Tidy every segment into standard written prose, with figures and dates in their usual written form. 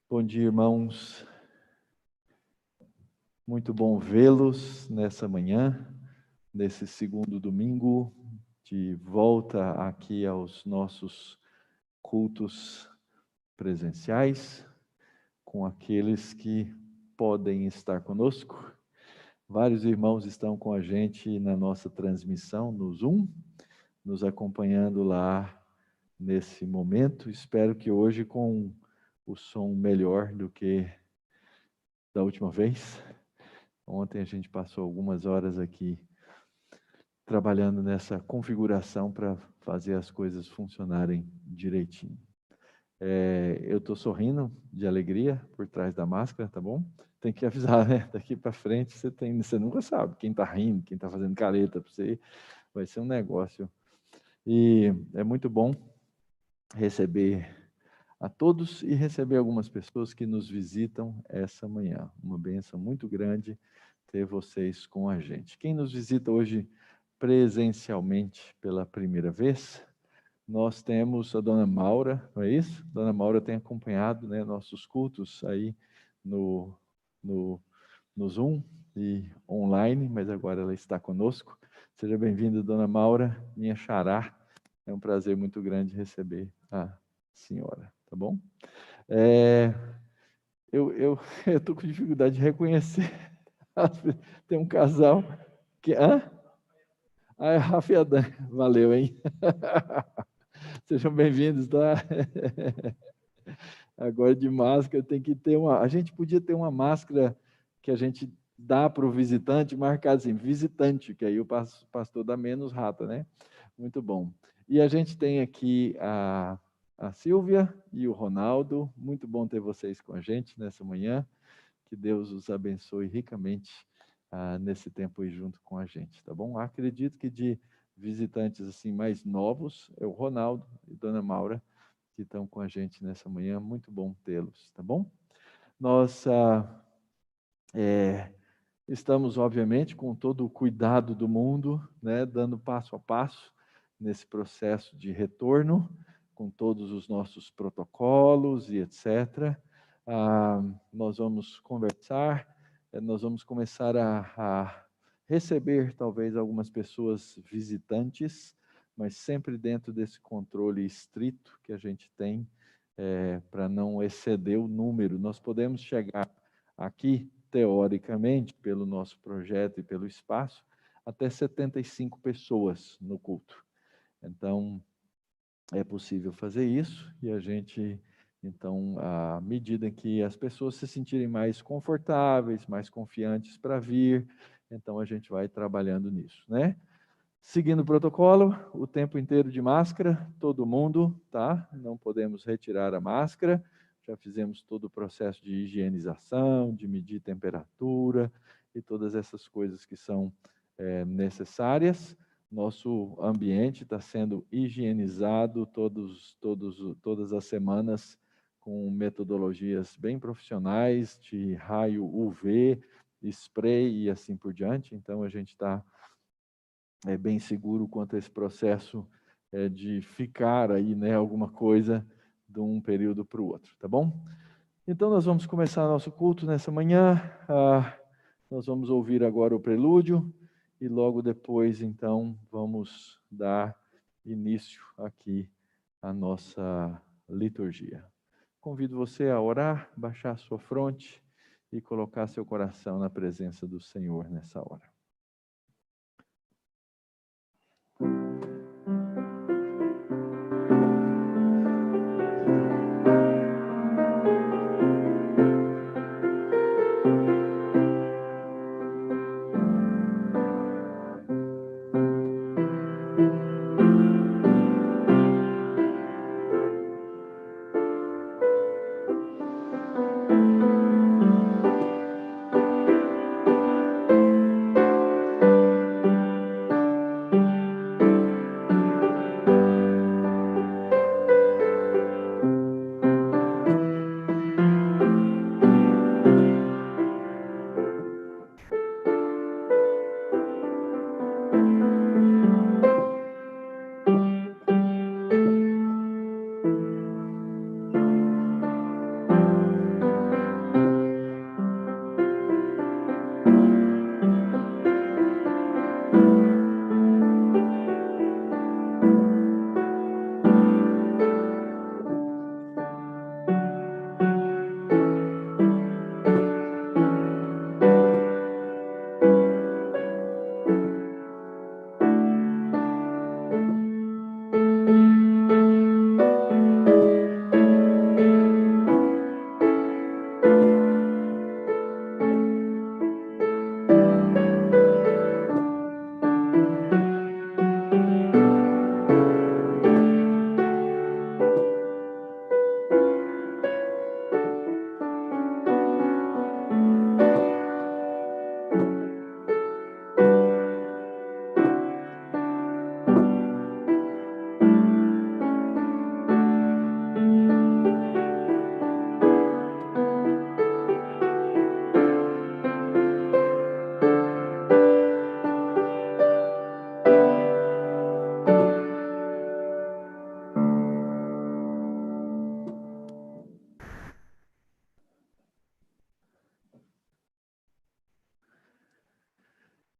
Bom dia, irmãos. Muito bom vê-los nessa manhã, nesse segundo domingo, de volta aqui aos nossos cultos presenciais, com aqueles que podem estar conosco. Vários irmãos estão com a gente na nossa transmissão no Zoom, nos acompanhando lá nesse momento. Espero que hoje com o som melhor do que da última vez. Ontem a gente passou algumas horas aqui trabalhando nessa configuração para fazer as coisas funcionarem direitinho. Eu estou sorrindo de alegria por trás da máscara, tá bom? Tem que avisar, né? Daqui para frente você nunca sabe quem está rindo, quem está fazendo careta para você. Vai ser um negócio. E é muito bom receber a todos e receber algumas pessoas que nos visitam essa manhã. Uma bênção muito grande ter vocês com a gente. Quem nos visita hoje presencialmente pela primeira vez, nós temos a Dona Maura, não é isso? Dona Maura tem acompanhado, né, nossos cultos aí no Zoom e online, mas agora ela está conosco. Seja bem-vinda, Dona Maura, minha xará. É um prazer muito grande receber a senhora, tá bom? Eu estou com dificuldade de reconhecer. Tem um casal que... Hã? Ah, é Rafa e Adão. Valeu, hein? Sejam bem-vindos, tá? Agora de máscara tem que ter uma... A gente podia ter uma máscara que a gente dá para o visitante, marcado assim, visitante, que aí o pastor dá menos rata, né? Muito bom. E a gente tem aqui a Silvia e o Ronaldo. Muito bom ter vocês com a gente nessa manhã. Que Deus os abençoe ricamente nesse tempo aí junto com a gente, tá bom? Acredito que de visitantes assim mais novos é o Ronaldo e Dona Maura que estão com a gente nessa manhã. Muito bom tê-los, tá bom? Nós estamos, obviamente, com todo o cuidado do mundo, né, dando passo a passo nesse processo de retorno, com todos os nossos protocolos e etc. Nós vamos conversar, nós vamos começar a receber talvez algumas pessoas visitantes, mas sempre dentro desse controle estrito que a gente tem para não exceder o número. Nós podemos chegar aqui, teoricamente, pelo nosso projeto e pelo espaço, até 75 pessoas no culto. Então, é possível fazer isso e a gente, então, à medida que as pessoas se sentirem mais confortáveis, mais confiantes para vir, então a gente vai trabalhando nisso, né? Seguindo o protocolo, o tempo inteiro de máscara, todo mundo, tá? Não podemos retirar a máscara. Já fizemos todo o processo de higienização, de medir temperatura e todas essas coisas que são necessárias. Nosso ambiente está sendo higienizado todas as semanas com metodologias bem profissionais de raio UV, spray e assim por diante. Então, a gente está bem seguro quanto a esse processo de ficar aí, né, alguma coisa de um período para o outro, tá bom? Então, nós vamos começar nosso culto nessa manhã. Nós vamos ouvir agora o prelúdio e logo depois, então, vamos dar início aqui à nossa liturgia. Convido você a orar, baixar a sua fronte e colocar seu coração na presença do Senhor nessa hora.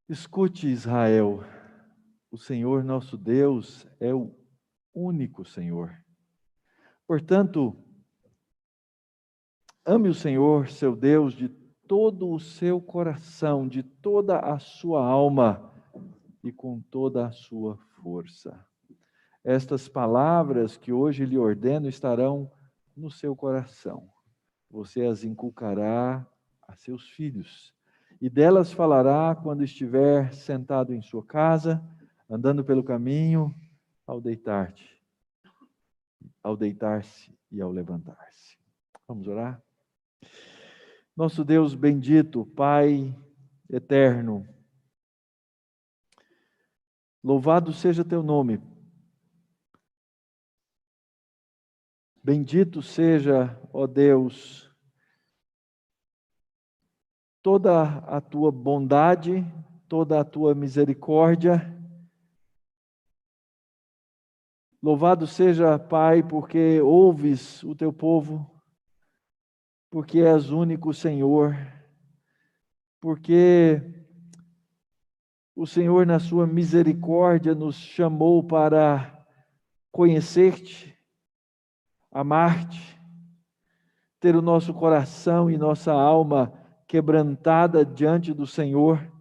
Escute, Israel, o Senhor nosso Deus é o único Senhor. Portanto, ame o Senhor, seu Deus, de todo o seu coração, de toda a sua alma e com toda a sua força. Estas palavras que hoje lhe ordeno estarão no seu coração. Você as inculcará a seus filhos, e delas falará quando estiver sentado em sua casa, andando pelo caminho, ao deitar-se e ao levantar-se. Vamos orar? Nosso Deus bendito, Pai eterno, louvado seja teu nome. Bendito seja, ó Deus, toda a tua bondade, toda a tua misericórdia. Louvado seja, Pai, porque ouves o teu povo, porque és único Senhor, porque o Senhor, na sua misericórdia, nos chamou para conhecer-te, amar-te, ter o nosso coração e nossa alma quebrantada diante do Senhor,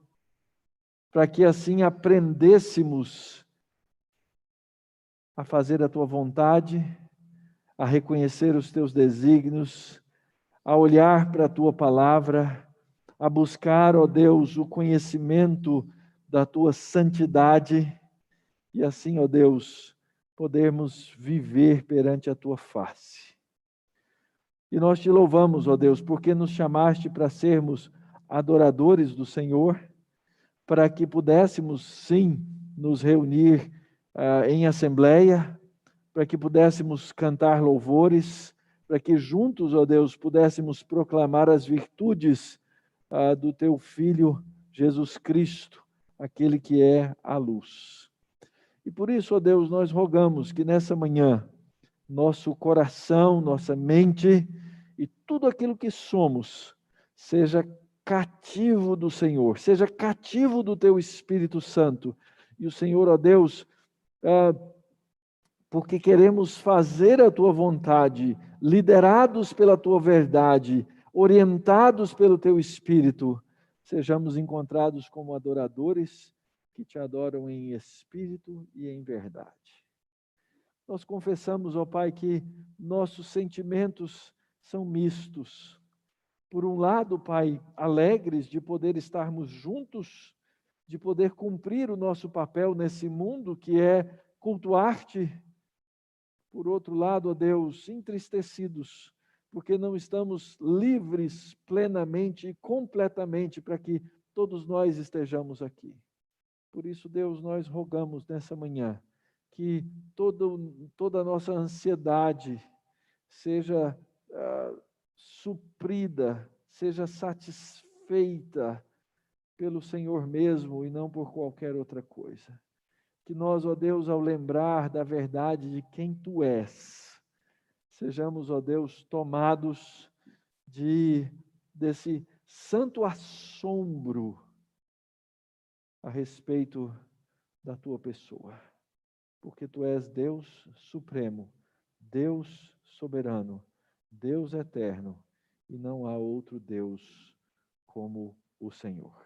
para que assim aprendêssemos a fazer a tua vontade, a reconhecer os teus desígnios, a olhar para a tua palavra, a buscar, ó Deus, o conhecimento da tua santidade e assim, ó Deus, podermos viver perante a tua face. E nós te louvamos, ó Deus, porque nos chamaste para sermos adoradores do Senhor, para que pudéssemos, sim, nos reunir em assembleia, para que pudéssemos cantar louvores, para que juntos, ó Deus, pudéssemos proclamar as virtudes do teu Filho Jesus Cristo, aquele que é a luz. E por isso, ó Deus, nós rogamos que nessa manhã, nosso coração, nossa mente e tudo aquilo que somos, seja cativo do Senhor, seja cativo do teu Espírito Santo. E o Senhor, ó Deus, porque queremos fazer a tua vontade, liderados pela tua verdade, orientados pelo teu Espírito, sejamos encontrados como adoradores que te adoram em espírito e em verdade. Nós confessamos, ó Pai, que nossos sentimentos são mistos. Por um lado, Pai, alegres de poder estarmos juntos, de poder cumprir o nosso papel nesse mundo que é cultuar-te. Por outro lado, ó Deus, entristecidos, porque não estamos livres plenamente e completamente para que todos nós estejamos aqui. Por isso, Deus, nós rogamos nessa manhã que toda a nossa ansiedade seja suprida, seja satisfeita pelo Senhor mesmo e não por qualquer outra coisa. Que nós, ó Deus, ao lembrar da verdade de quem Tu és, sejamos, ó Deus, tomados desse santo assombro a respeito da Tua pessoa. Porque Tu és Deus supremo, Deus soberano, Deus eterno, e não há outro Deus como o Senhor.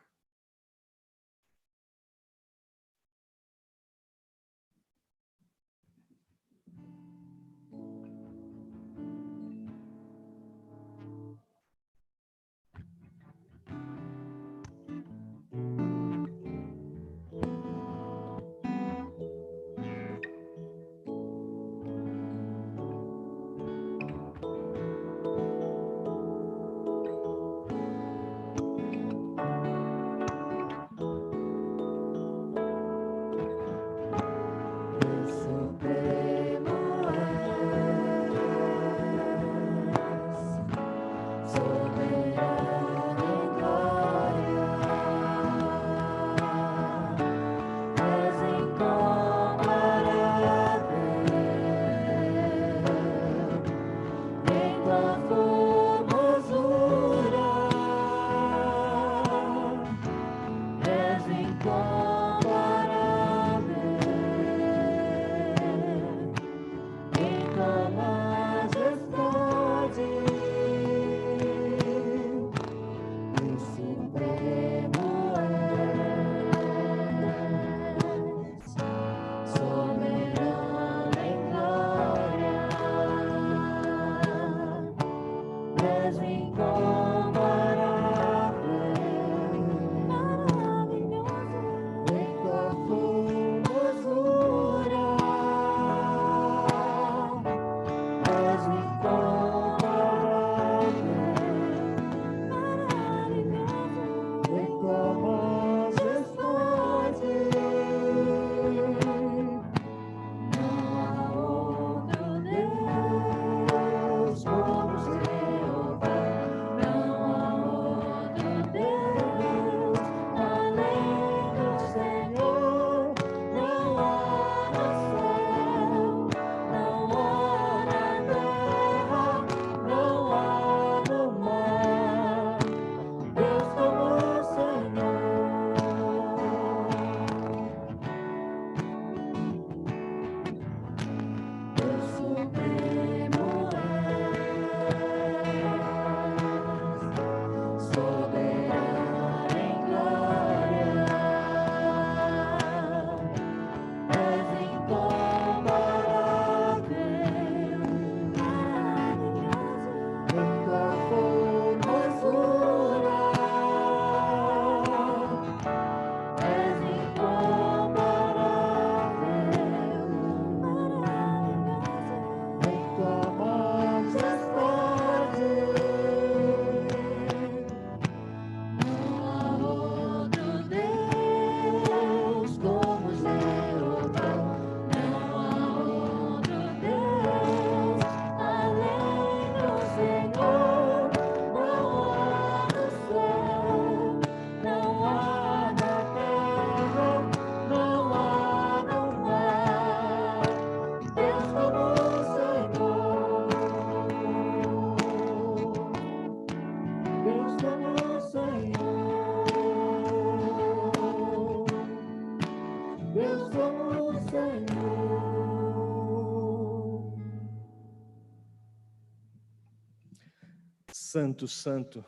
Santo, santo,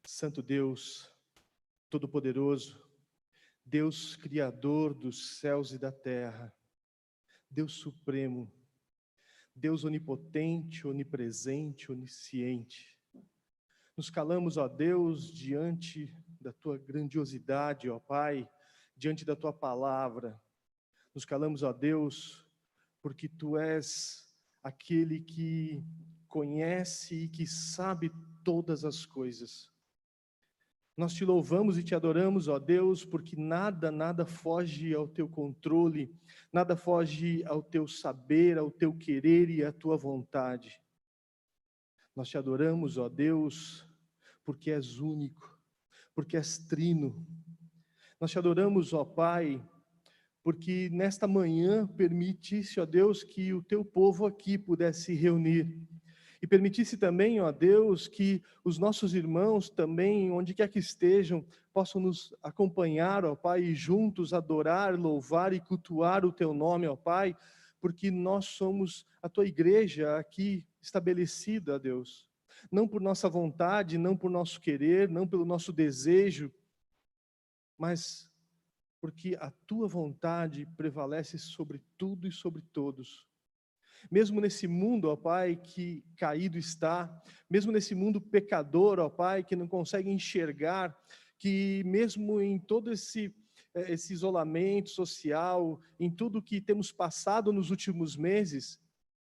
santo Deus, Todo-Poderoso, Deus Criador dos céus e da terra, Deus Supremo, Deus Onipotente, Onipresente, Onisciente. Nos calamos, ó Deus, diante da Tua grandiosidade, ó Pai, diante da Tua palavra. Nos calamos, ó Deus, porque Tu és aquele que conhece e que sabe todas as coisas. Nós Te louvamos e Te adoramos, ó Deus, porque nada foge ao Teu controle, nada foge ao Teu saber, ao Teu querer e à Tua vontade. Nós Te adoramos, ó Deus, porque És único, porque És trino. Nós Te adoramos, ó Pai, porque nesta manhã permitisse, ó Deus, que o Teu povo aqui pudesse se reunir. E permitisse também, ó Deus, que os nossos irmãos também, onde quer que estejam, possam nos acompanhar, ó Pai, e juntos adorar, louvar e cultuar o Teu nome, ó Pai, porque nós somos a Tua igreja aqui estabelecida, ó Deus. Não por nossa vontade, não por nosso querer, não pelo nosso desejo, mas porque a Tua vontade prevalece sobre tudo e sobre todos. Mesmo nesse mundo, ó Pai, que caído está, mesmo nesse mundo pecador, ó Pai, que não consegue enxergar, que mesmo em todo esse isolamento social, em tudo que temos passado nos últimos meses,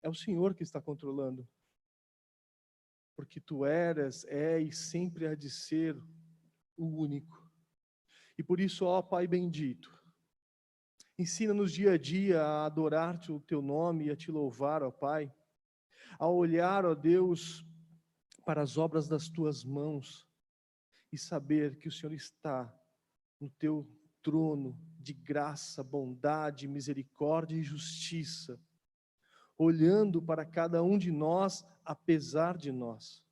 é o Senhor que está controlando. Porque Tu eras, e sempre há de ser o único. E por isso, ó Pai bendito, ensina-nos dia a dia a adorar-Te o Teu nome e a Te louvar, ó Pai, a olhar, ó Deus, para as obras das Tuas mãos e saber que o Senhor está no Teu trono de graça, bondade, misericórdia e justiça, olhando para cada um de nós, apesar de nós.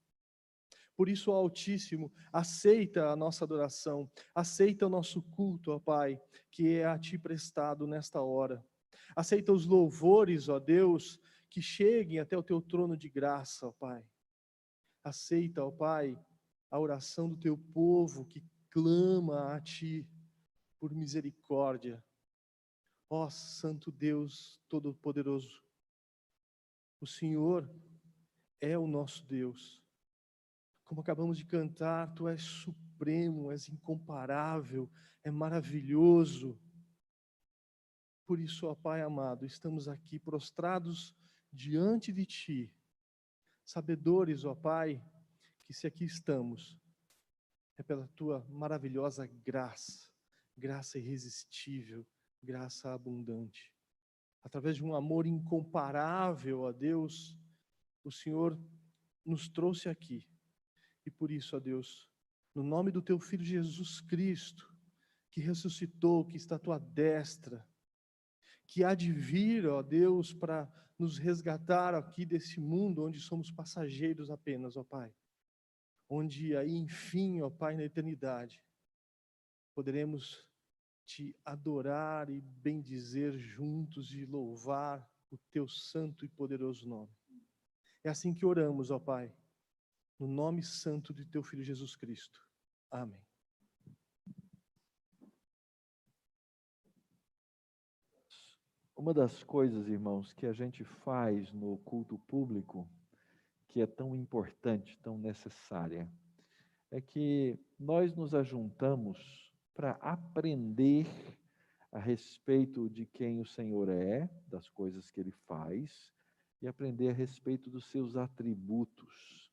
Por isso, ó Altíssimo, aceita a nossa adoração, aceita o nosso culto, ó Pai, que é a Ti prestado nesta hora. Aceita os louvores, ó Deus, que cheguem até o Teu trono de graça, ó Pai. Aceita, ó Pai, a oração do Teu povo que clama a Ti por misericórdia. Ó Santo Deus Todo-Poderoso, o Senhor é o nosso Deus. Como acabamos de cantar, Tu és supremo, és incomparável, é maravilhoso. Por isso, ó Pai amado, estamos aqui prostrados diante de Ti, sabedores, ó Pai, que se aqui estamos, é pela Tua maravilhosa graça, graça irresistível, graça abundante. Através de um amor incomparável a Deus, o Senhor nos trouxe aqui. E por isso, ó Deus, no nome do Teu Filho Jesus Cristo, que ressuscitou, que está à Tua destra, que há de vir, ó Deus, para nos resgatar aqui desse mundo onde somos passageiros apenas, ó Pai. Onde aí, enfim, ó Pai, na eternidade, poderemos Te adorar e bendizer juntos e louvar o Teu santo e poderoso nome. É assim que oramos, ó Pai, no nome santo de Teu Filho Jesus Cristo. Amém. Uma das coisas, irmãos, que a gente faz no culto público, que é tão importante, tão necessária, é que nós nos ajuntamos para aprender a respeito de quem o Senhor é, das coisas que Ele faz, e aprender a respeito dos seus atributos.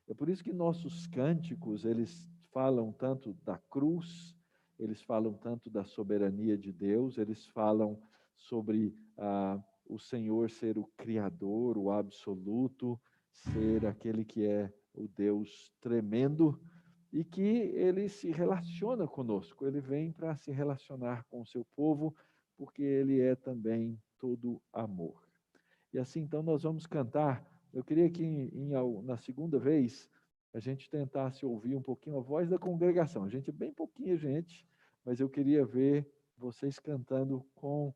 É por isso que nossos cânticos, eles falam tanto da cruz, eles falam tanto da soberania de Deus, eles falam sobre o Senhor ser o Criador, o absoluto, ser aquele que é o Deus tremendo, e que Ele se relaciona conosco, Ele vem para se relacionar com o seu povo, porque Ele é também todo amor. E assim, então, nós vamos cantar. Eu queria que na segunda vez a gente tentasse ouvir um pouquinho a voz da congregação. A gente é bem pouquinha gente, mas eu queria ver vocês cantando com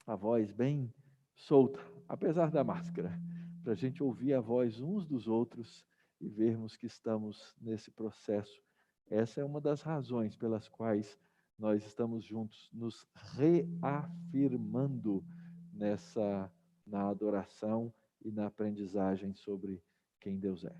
a voz bem solta, apesar da máscara, para a gente ouvir a voz uns dos outros e vermos que estamos nesse processo. Essa é uma das razões pelas quais nós estamos juntos, nos reafirmando na adoração e na aprendizagem sobre quem Deus é.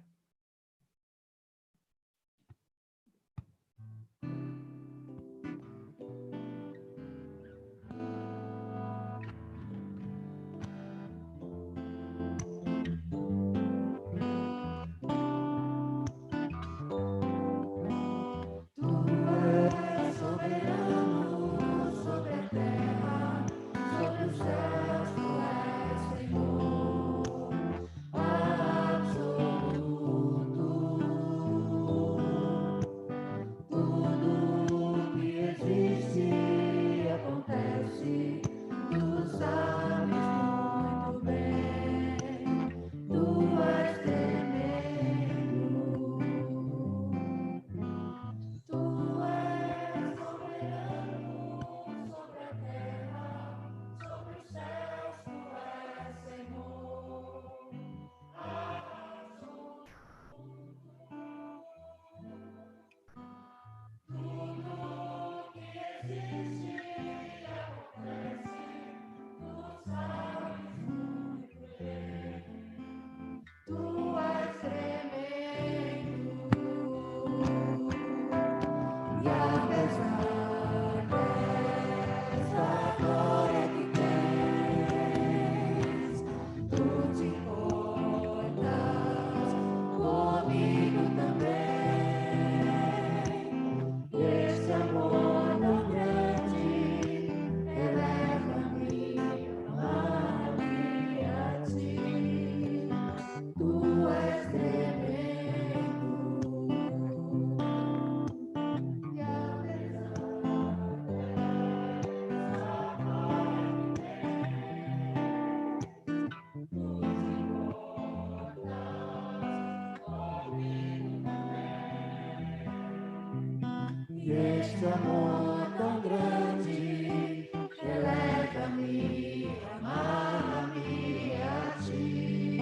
Este amor tão grande eleva-me, amar-me a ti.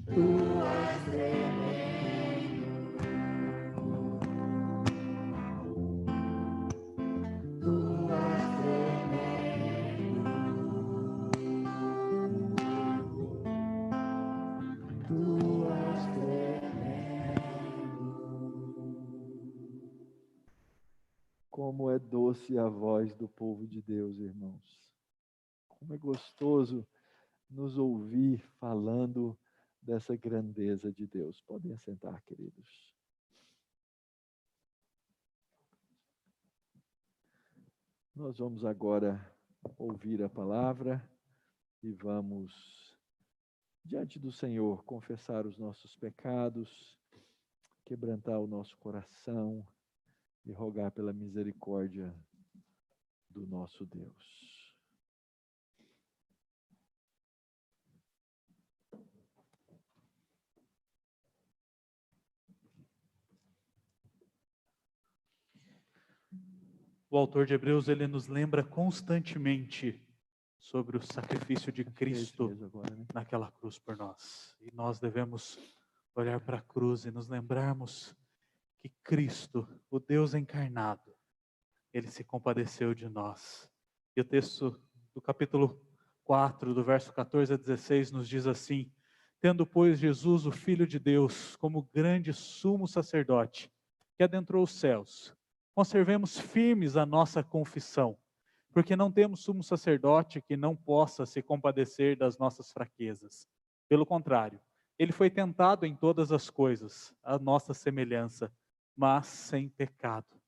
Tu és tremendo, tu és tremendo, tu és tremendo. Como é doce a voz do povo de Deus, irmãos. Como é gostoso nos ouvir falando dessa grandeza de Deus. Podem assentar, queridos. Nós vamos agora ouvir a palavra e vamos, diante do Senhor, confessar os nossos pecados, quebrantar o nosso coração e rogar pela misericórdia do nosso Deus. O autor de Hebreus, ele nos lembra constantemente sobre o sacrifício de Cristo naquela cruz por nós. E nós devemos olhar para a cruz e nos lembrarmos que Cristo, o Deus encarnado, ele se compadeceu de nós. E o texto do capítulo 4, do verso 14 a 16, nos diz assim: tendo, pois, Jesus, o Filho de Deus, como grande sumo sacerdote, que adentrou os céus, conservemos firmes a nossa confissão, porque não temos sumo sacerdote que não possa se compadecer das nossas fraquezas. Pelo contrário, ele foi tentado em todas as coisas, à nossa semelhança, mas sem pecado.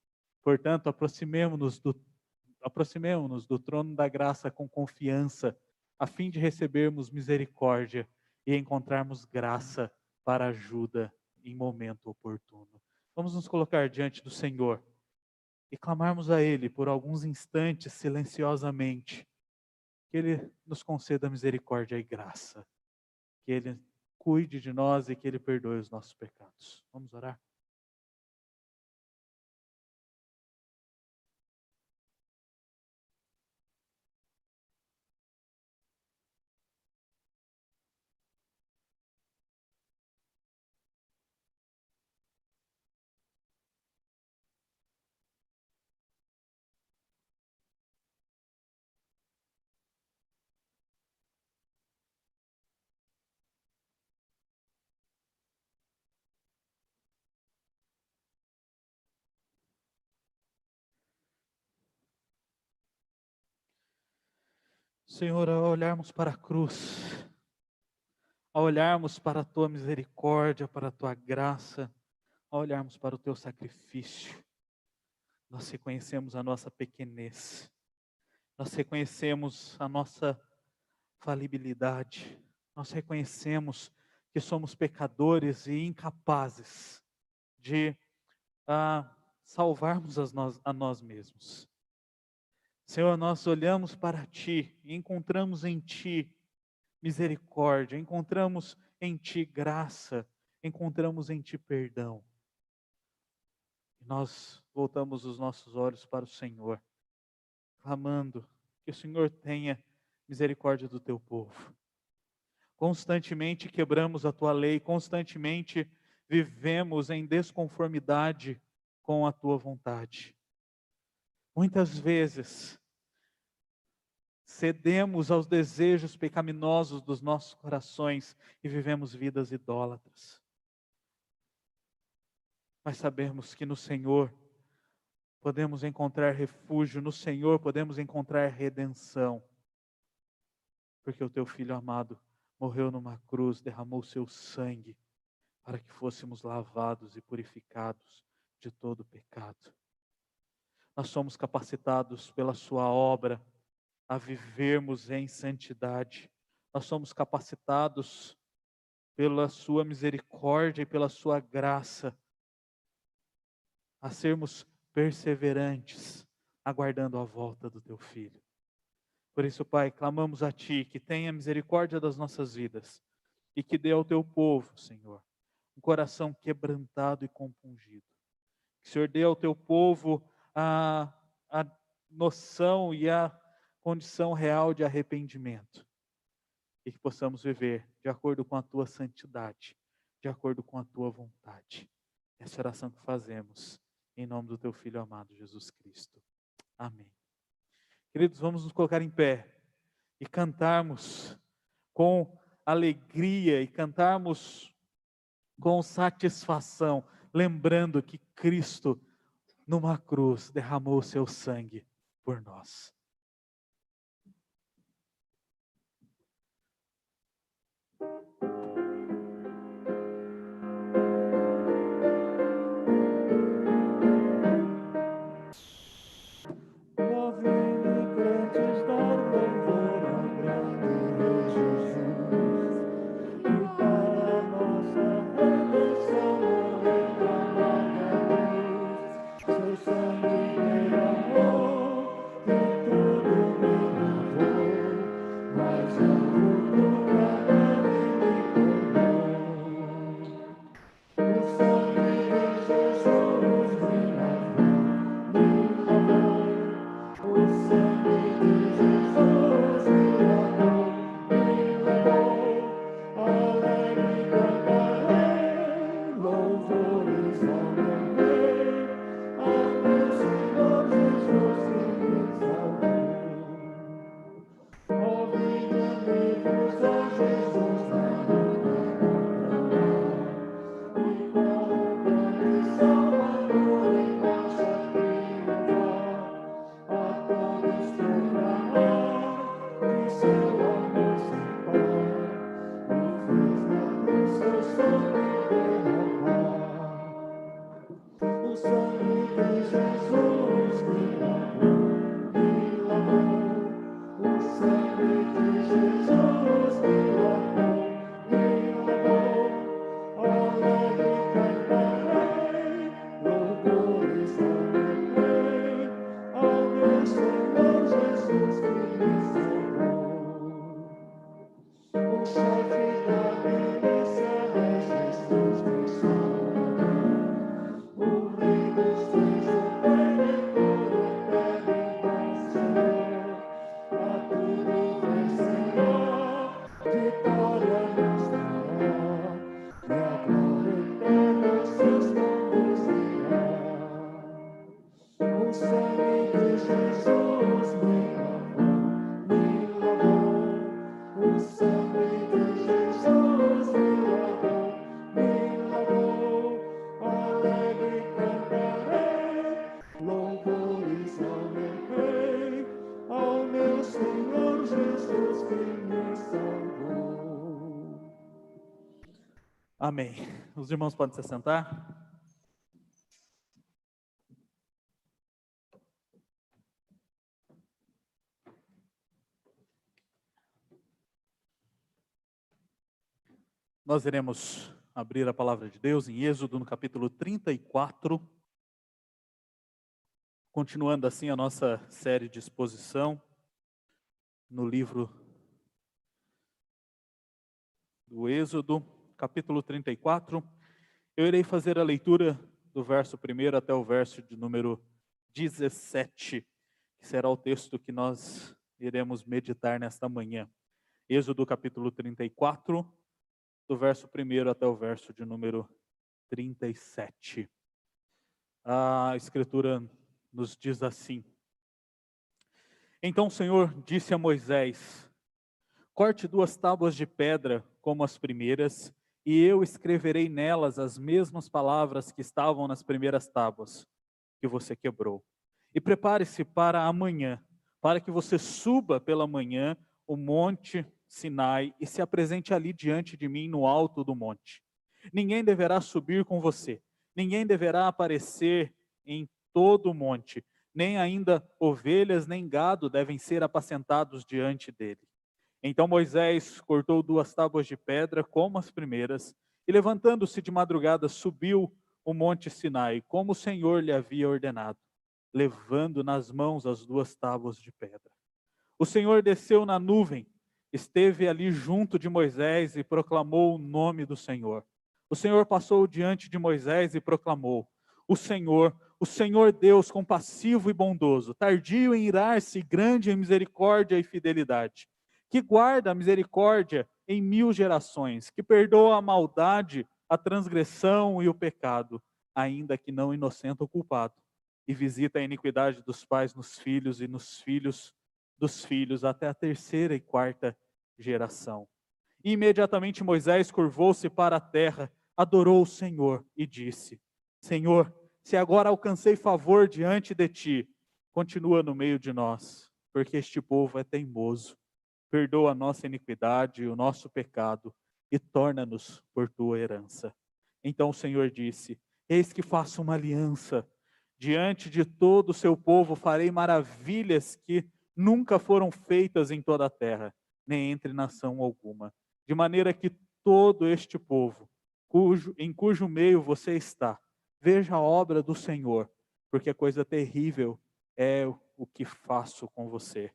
Portanto, aproximemo-nos do trono da graça com confiança, a fim de recebermos misericórdia e encontrarmos graça para ajuda em momento oportuno. Vamos nos colocar diante do Senhor e clamarmos a Ele por alguns instantes silenciosamente, que Ele nos conceda misericórdia e graça, que Ele cuide de nós e que Ele perdoe os nossos pecados. Vamos orar? Senhor, ao olharmos para a cruz, ao olharmos para a Tua misericórdia, para a Tua graça, ao olharmos para o Teu sacrifício, nós reconhecemos a nossa pequenez, nós reconhecemos a nossa falibilidade, nós reconhecemos que somos pecadores e incapazes de salvarmos a nós mesmos. Senhor, nós olhamos para Ti e encontramos em Ti misericórdia, encontramos em Ti graça, encontramos em Ti perdão. E nós voltamos os nossos olhos para o Senhor, clamando que o Senhor tenha misericórdia do Teu povo. Constantemente quebramos a Tua lei, constantemente vivemos em desconformidade com a Tua vontade. Muitas vezes cedemos aos desejos pecaminosos dos nossos corações e vivemos vidas idólatras. Mas sabemos que no Senhor podemos encontrar refúgio, no Senhor podemos encontrar redenção. Porque o Teu Filho amado morreu numa cruz, derramou seu sangue para que fôssemos lavados e purificados de todo pecado. Nós somos capacitados pela Sua obra a vivermos em santidade. Nós somos capacitados pela Sua misericórdia e pela Sua graça a sermos perseverantes, aguardando a volta do Teu Filho. Por isso, Pai, clamamos a Ti que tenha misericórdia das nossas vidas e que dê ao Teu povo, Senhor, um coração quebrantado e compungido. Que o Senhor dê ao Teu povo a noção e a condição real de arrependimento. E que possamos viver de acordo com a Tua santidade, de acordo com a Tua vontade. Essa oração que fazemos, em nome do Teu Filho amado, Jesus Cristo. Amém. Queridos, vamos nos colocar em pé e cantarmos com alegria e cantarmos com satisfação, lembrando que Cristo numa cruz, derramou o seu sangue por nós. Amém. Os irmãos podem se sentar? Nós iremos abrir a palavra de Deus em Êxodo, no capítulo 34. Continuando assim a nossa série de exposição no livro do Êxodo, capítulo 34. Eu irei fazer a leitura do verso 1 até o verso de número 17, que será o texto que nós iremos meditar nesta manhã. Êxodo, capítulo 34, do verso 1 até o verso de número 37. A Escritura nos diz assim: Então o Senhor disse a Moisés: Corte 2 tábuas de pedra como as primeiras, e eu escreverei nelas as mesmas palavras que estavam nas primeiras tábuas que você quebrou. E prepare-se para amanhã, para que você suba pela manhã o monte Sinai e se apresente ali diante de mim no alto do monte. Ninguém deverá subir com você, ninguém deverá aparecer em todo o monte, nem ainda ovelhas nem gado devem ser apacentados diante dele. Então Moisés cortou 2 tábuas de pedra como as primeiras, e levantando-se de madrugada subiu o monte Sinai, como o Senhor lhe havia ordenado, levando nas mãos as 2 tábuas de pedra. O Senhor desceu na nuvem, esteve ali junto de Moisés e proclamou o nome do Senhor. O Senhor passou diante de Moisés e proclamou: o Senhor Deus compassivo e bondoso, tardio em irar-se, grande em misericórdia e fidelidade, que guarda a misericórdia em 1000 gerações, que perdoa a maldade, a transgressão e o pecado, ainda que não inocente o culpado, e visita a iniquidade dos pais nos filhos e nos filhos dos filhos, até a 3ª e 4ª geração. E imediatamente Moisés curvou-se para a terra, adorou o Senhor e disse: Senhor, se agora alcancei favor diante de ti, continua no meio de nós, porque este povo é teimoso. Perdoa a nossa iniquidade e o nosso pecado e torna-nos por tua herança. Então o Senhor disse: eis que faço uma aliança. Diante de todo o seu povo farei maravilhas que nunca foram feitas em toda a terra, nem entre nação alguma. De maneira que todo este povo, em cujo meio você está, veja a obra do Senhor, porque coisa terrível é o que faço com você.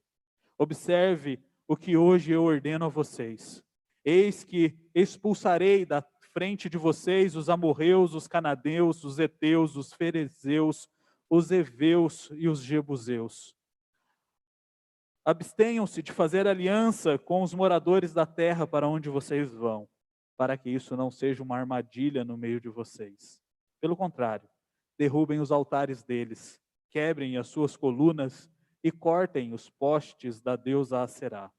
Observe o que hoje eu ordeno a vocês. Eis que expulsarei da frente de vocês os amorreus, os cananeus, os heteus, os ferezeus, os heveus e os jebuseus. Abstenham-se de fazer aliança com os moradores da terra para onde vocês vão, para que isso não seja uma armadilha no meio de vocês. Pelo contrário, derrubem os altares deles, quebrem as suas colunas e cortem os postes da deusa Aserá,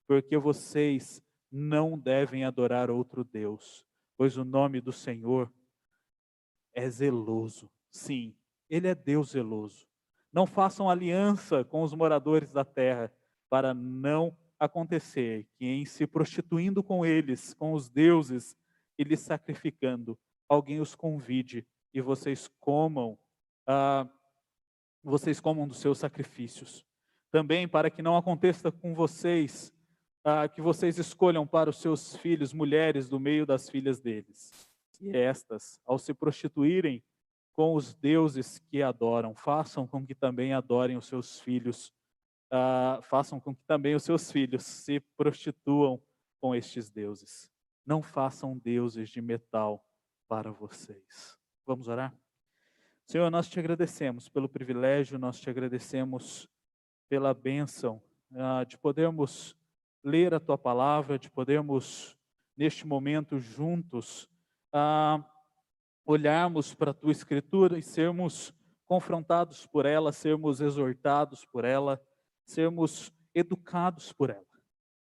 porque vocês não devem adorar outro Deus, pois o nome do Senhor é zeloso. Sim, Ele é Deus zeloso. Não façam aliança com os moradores da terra, para não acontecer que em se prostituindo com eles, com os deuses, e lhes sacrificando, alguém os convide e vocês comam dos seus sacrifícios. Também para que não aconteça com vocês, que vocês escolham para os seus filhos mulheres do meio das filhas deles. E estas, ao se prostituírem com os deuses que adoram, façam com que também adorem os seus filhos, façam com que também os seus filhos se prostituam com estes deuses. Não façam deuses de metal para vocês. Vamos orar? Senhor, nós te agradecemos pelo privilégio, nós te agradecemos pela bênção de podermos ler a tua palavra, de podermos, neste momento, juntos, olharmos para a tua escritura e sermos confrontados por ela, sermos exortados por ela, sermos educados por ela.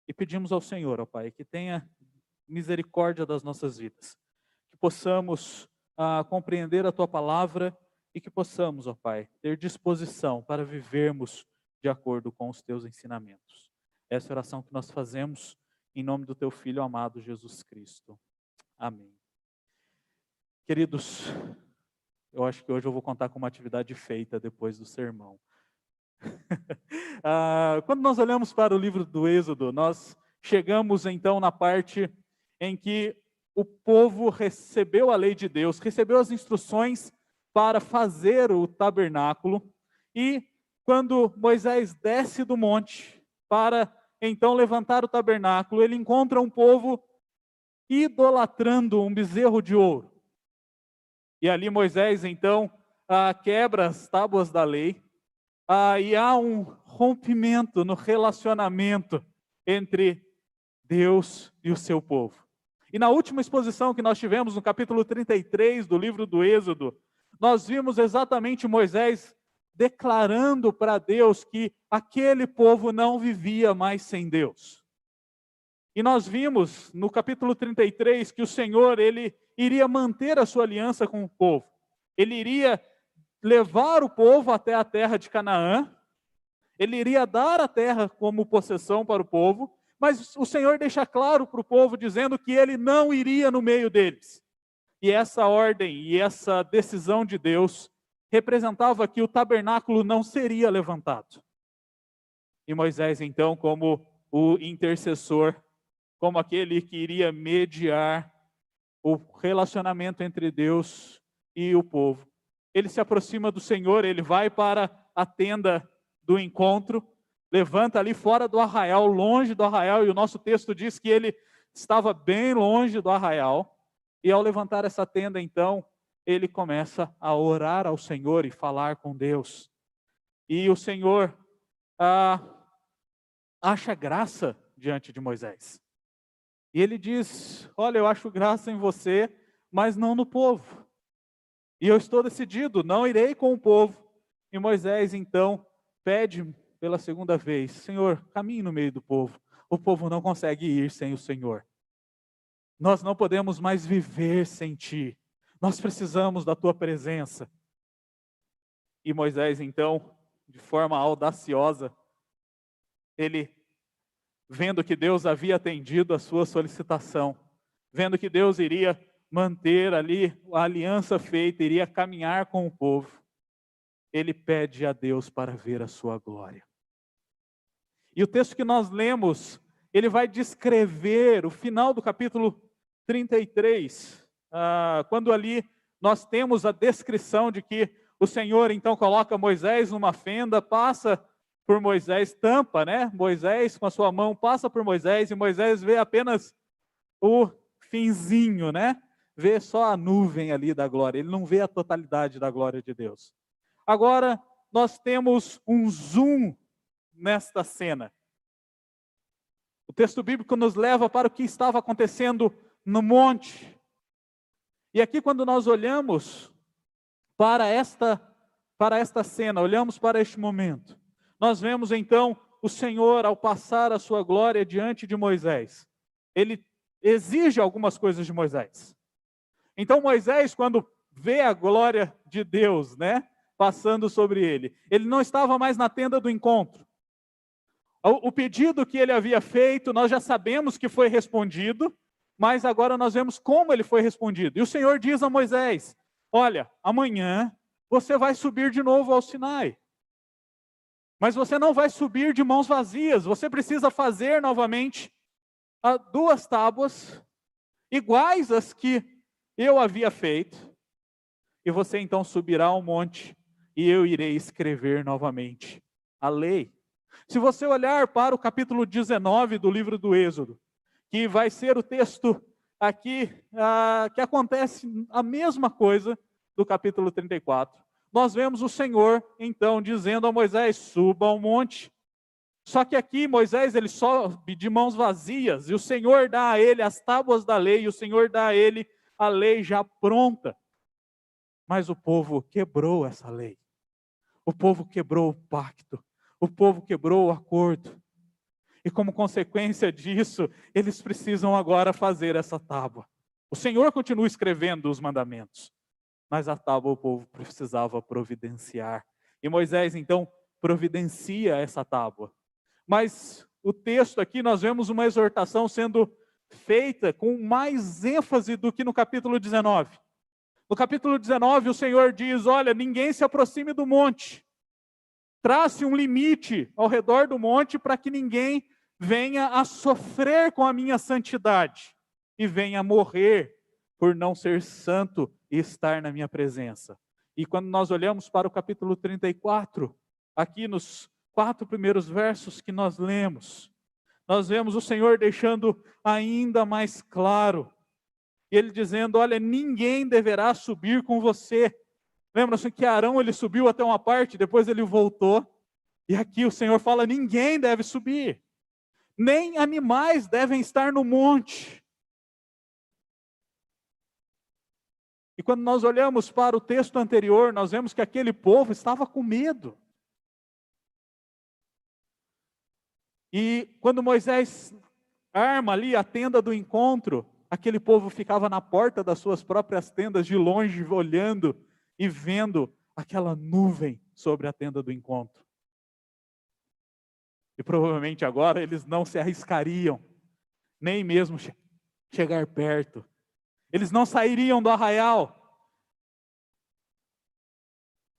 E pedimos ao Senhor, ó Pai, que tenha misericórdia das nossas vidas, que possamos compreender a tua palavra e que possamos, ó Pai, ter disposição para vivermos de acordo com os teus ensinamentos. Essa é a oração que nós fazemos em nome do teu Filho amado Jesus Cristo. Amém. Queridos, eu acho que hoje eu vou contar com uma atividade feita depois do sermão. Quando nós olhamos para o livro do Êxodo, nós chegamos então na parte em que o povo recebeu a lei de Deus, recebeu as instruções para fazer o tabernáculo, e quando Moisés desce do monte para então levantar o tabernáculo, ele encontra um povo idolatrando um bezerro de ouro. E ali Moisés então quebra as tábuas da lei, e há um rompimento no relacionamento entre Deus e o seu povo. E na última exposição que nós tivemos, no capítulo 33 do livro do Êxodo, nós vimos exatamente Moisés declarando para Deus que aquele povo não vivia mais sem Deus. E nós vimos no capítulo 33 que o Senhor, ele iria manter a sua aliança com o povo. Ele iria levar o povo até a terra de Canaã, ele iria dar a terra como possessão para o povo, mas o Senhor deixa claro para o povo, dizendo que ele não iria no meio deles. E essa ordem e essa decisão de Deus representava que o tabernáculo não seria levantado. E Moisés, então, como o intercessor, como aquele que iria mediar o relacionamento entre Deus e o povo, ele se aproxima do Senhor, ele vai para a tenda do encontro, levanta ali fora do arraial, longe do arraial, e o nosso texto diz que ele estava bem longe do arraial, e ao levantar essa tenda, então, ele começa a orar ao Senhor e falar com Deus. E o Senhor acha graça diante de Moisés. E ele diz: olha, eu acho graça em você, mas não no povo. E eu estou decidido, não irei com o povo. E Moisés, então, pede pela segunda vez: Senhor, caminhe no meio do povo. O povo não consegue ir sem o Senhor. Nós não podemos mais viver sem Ti. Nós precisamos da Tua presença. E Moisés, então, de forma audaciosa, ele, vendo que Deus havia atendido a sua solicitação, vendo que Deus iria manter ali a aliança feita, iria caminhar com o povo, ele pede a Deus para ver a sua glória. E o texto que nós lemos, ele vai descrever o final do capítulo 33, quando ali nós temos a descrição de que o Senhor então coloca Moisés numa fenda, passa por Moisés, tampa, né? Moisés com a sua mão passa por Moisés e Moisés vê apenas o finzinho, né? Vê só a nuvem ali da glória, ele não vê a totalidade da glória de Deus. Agora nós temos um zoom nesta cena. O texto bíblico nos leva para o que estava acontecendo no monte. E aqui quando nós olhamos para esta cena, olhamos para este momento, nós vemos então o Senhor ao passar a sua glória diante de Moisés. Ele exige algumas coisas de Moisés. Então Moisés, quando vê a glória de Deus, né, passando sobre ele, ele não estava mais na tenda do encontro. O pedido que ele havia feito, nós já sabemos que foi respondido, mas agora nós vemos como ele foi respondido. E o Senhor diz a Moisés: olha, amanhã você vai subir de novo ao Sinai. Mas você não vai subir de mãos vazias, você precisa fazer novamente 2 tábuas, iguais às que eu havia feito, e você então subirá ao monte, e eu irei escrever novamente a lei. Se você olhar para o capítulo 19 do livro do Êxodo, que vai ser o texto aqui, que acontece a mesma coisa do capítulo 34, nós vemos o Senhor, então, dizendo a Moisés: suba ao monte. Só que aqui Moisés, ele sobe de mãos vazias, e o Senhor dá a ele as tábuas da lei, e o Senhor dá a ele a lei já pronta. Mas o povo quebrou essa lei. O povo quebrou o pacto. O povo quebrou o acordo. E como consequência disso, eles precisam agora fazer essa tábua. O Senhor continua escrevendo os mandamentos, mas a tábua o povo precisava providenciar. E Moisés então providencia essa tábua. Mas o texto aqui nós vemos uma exortação sendo feita com mais ênfase do que no capítulo 19. No capítulo 19 o Senhor diz: olha, ninguém se aproxime do monte. Trace um limite ao redor do monte para que ninguém venha a sofrer com a minha santidade e venha a morrer por não ser santo e estar na minha presença. E quando nós olhamos para o capítulo 34, aqui nos 4 primeiros versos que nós lemos, nós vemos o Senhor deixando ainda mais claro, ele dizendo: olha, ninguém deverá subir com você. Lembra-se que Arão, ele subiu até uma parte, depois ele voltou, e aqui o Senhor fala: ninguém deve subir, nem animais devem estar no monte. E quando nós olhamos para o texto anterior, nós vemos que aquele povo estava com medo. E quando Moisés arma ali a tenda do encontro, aquele povo ficava na porta das suas próprias tendas, de longe, olhando e vendo aquela nuvem sobre a tenda do encontro. E provavelmente agora eles não se arriscariam, nem mesmo chegar perto. Eles não sairiam do arraial.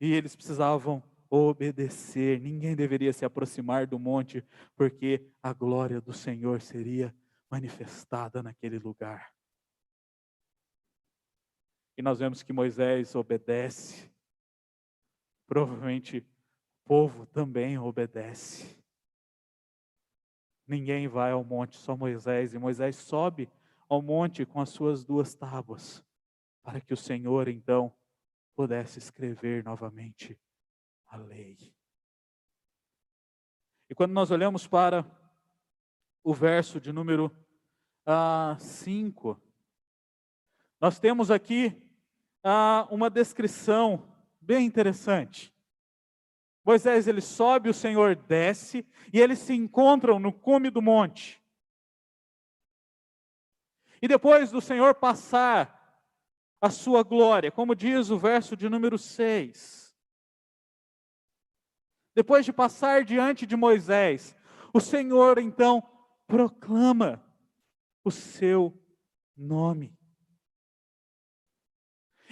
E eles precisavam obedecer. Ninguém deveria se aproximar do monte, porque a glória do Senhor seria manifestada naquele lugar. E nós vemos que Moisés obedece. Provavelmente o povo também obedece. Ninguém vai ao monte, só Moisés. E Moisés sobe ao monte com as suas 2 tábuas, para que o Senhor então pudesse escrever novamente a lei. E quando nós olhamos para o verso de número 5, nós temos aqui uma descrição bem interessante. Moisés, ele sobe, o Senhor desce, e eles se encontram no cume do monte. E depois do Senhor passar a sua glória, como diz o verso de número 6, depois de passar diante de Moisés, o Senhor então proclama o seu nome.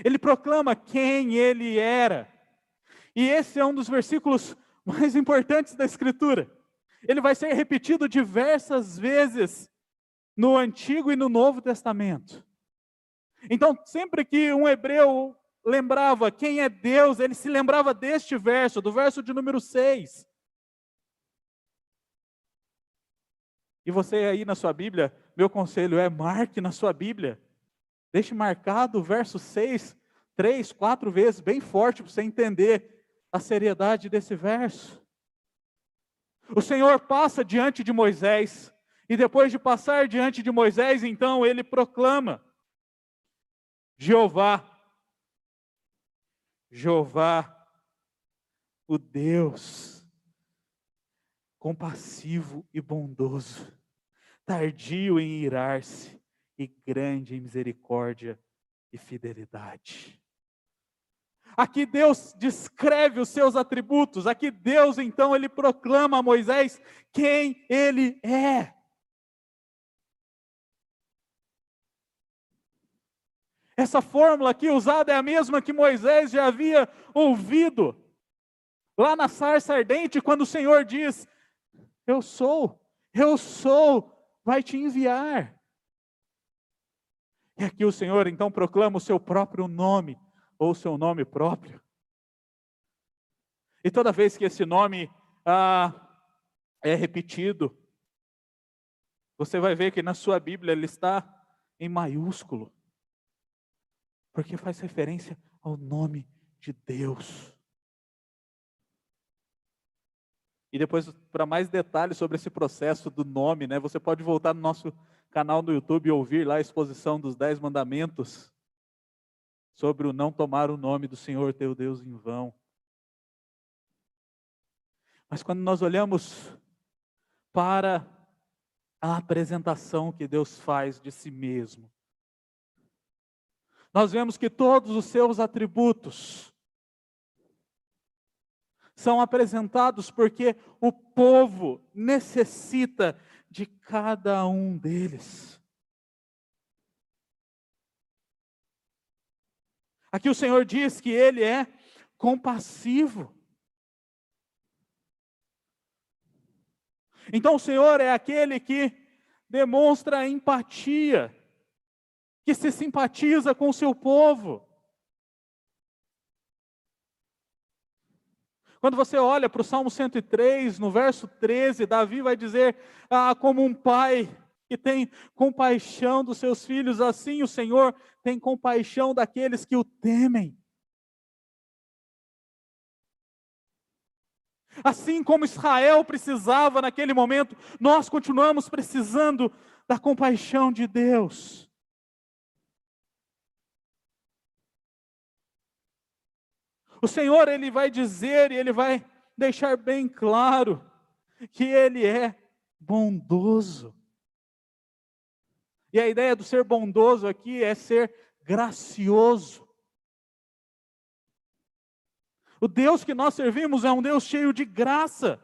Ele proclama quem ele era. E esse é um dos versículos mais importantes da Escritura. Ele vai ser repetido diversas vezes no Antigo e no Novo Testamento. Então, sempre que um hebreu lembrava quem é Deus, ele se lembrava deste verso, do verso de número 6. E você aí na sua Bíblia, meu conselho é marque na sua Bíblia. Deixe marcado o verso 6, 3, 4 vezes, bem forte, para você entender a seriedade desse verso. O Senhor passa diante de Moisés, e depois de passar diante de Moisés, então ele proclama: Jeová, Jeová, o Deus compassivo e bondoso, tardio em irar-se e grande em misericórdia e fidelidade. Aqui Deus descreve os seus atributos, aqui Deus então ele proclama a Moisés quem ele é. Essa fórmula aqui usada é a mesma que Moisés já havia ouvido lá na sarça ardente, quando o Senhor diz: eu sou, vai te enviar. E aqui o Senhor então proclama o seu próprio nome, ou o seu nome próprio. E toda vez que esse nome é repetido, você vai ver que na sua Bíblia ele está em maiúsculo, porque faz referência ao nome de Deus. E depois, para mais detalhes sobre esse processo do nome, você pode voltar no nosso canal no YouTube e ouvir lá a exposição dos 10 mandamentos sobre o não tomar o nome do Senhor teu Deus em vão. Mas quando nós olhamos para a apresentação que Deus faz de si mesmo, nós vemos que todos os seus atributos são apresentados porque o povo necessita de cada um deles. Aqui o Senhor diz que Ele é compassivo. Então o Senhor é aquele que demonstra empatia, que se simpatiza com o seu povo. Quando você olha para o Salmo 103, no verso 13, Davi vai dizer: como um pai que tem compaixão dos seus filhos, assim o Senhor tem compaixão daqueles que o temem. Assim como Israel precisava naquele momento, nós continuamos precisando da compaixão de Deus. O Senhor, Ele vai dizer e Ele vai deixar bem claro que Ele é bondoso. E a ideia do ser bondoso aqui é ser gracioso. O Deus que nós servimos é um Deus cheio de graça.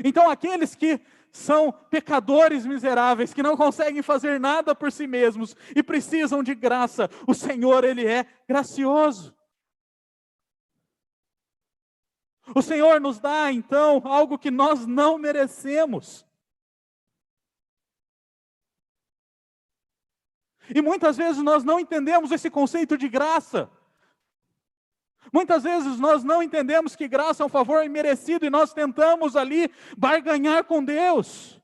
Então aqueles que são pecadores miseráveis, que não conseguem fazer nada por si mesmos e precisam de graça, o Senhor, Ele é gracioso. O Senhor nos dá então algo que nós não merecemos. E muitas vezes nós não entendemos esse conceito de graça. Muitas vezes nós não entendemos que graça é um favor imerecido e nós tentamos ali barganhar com Deus.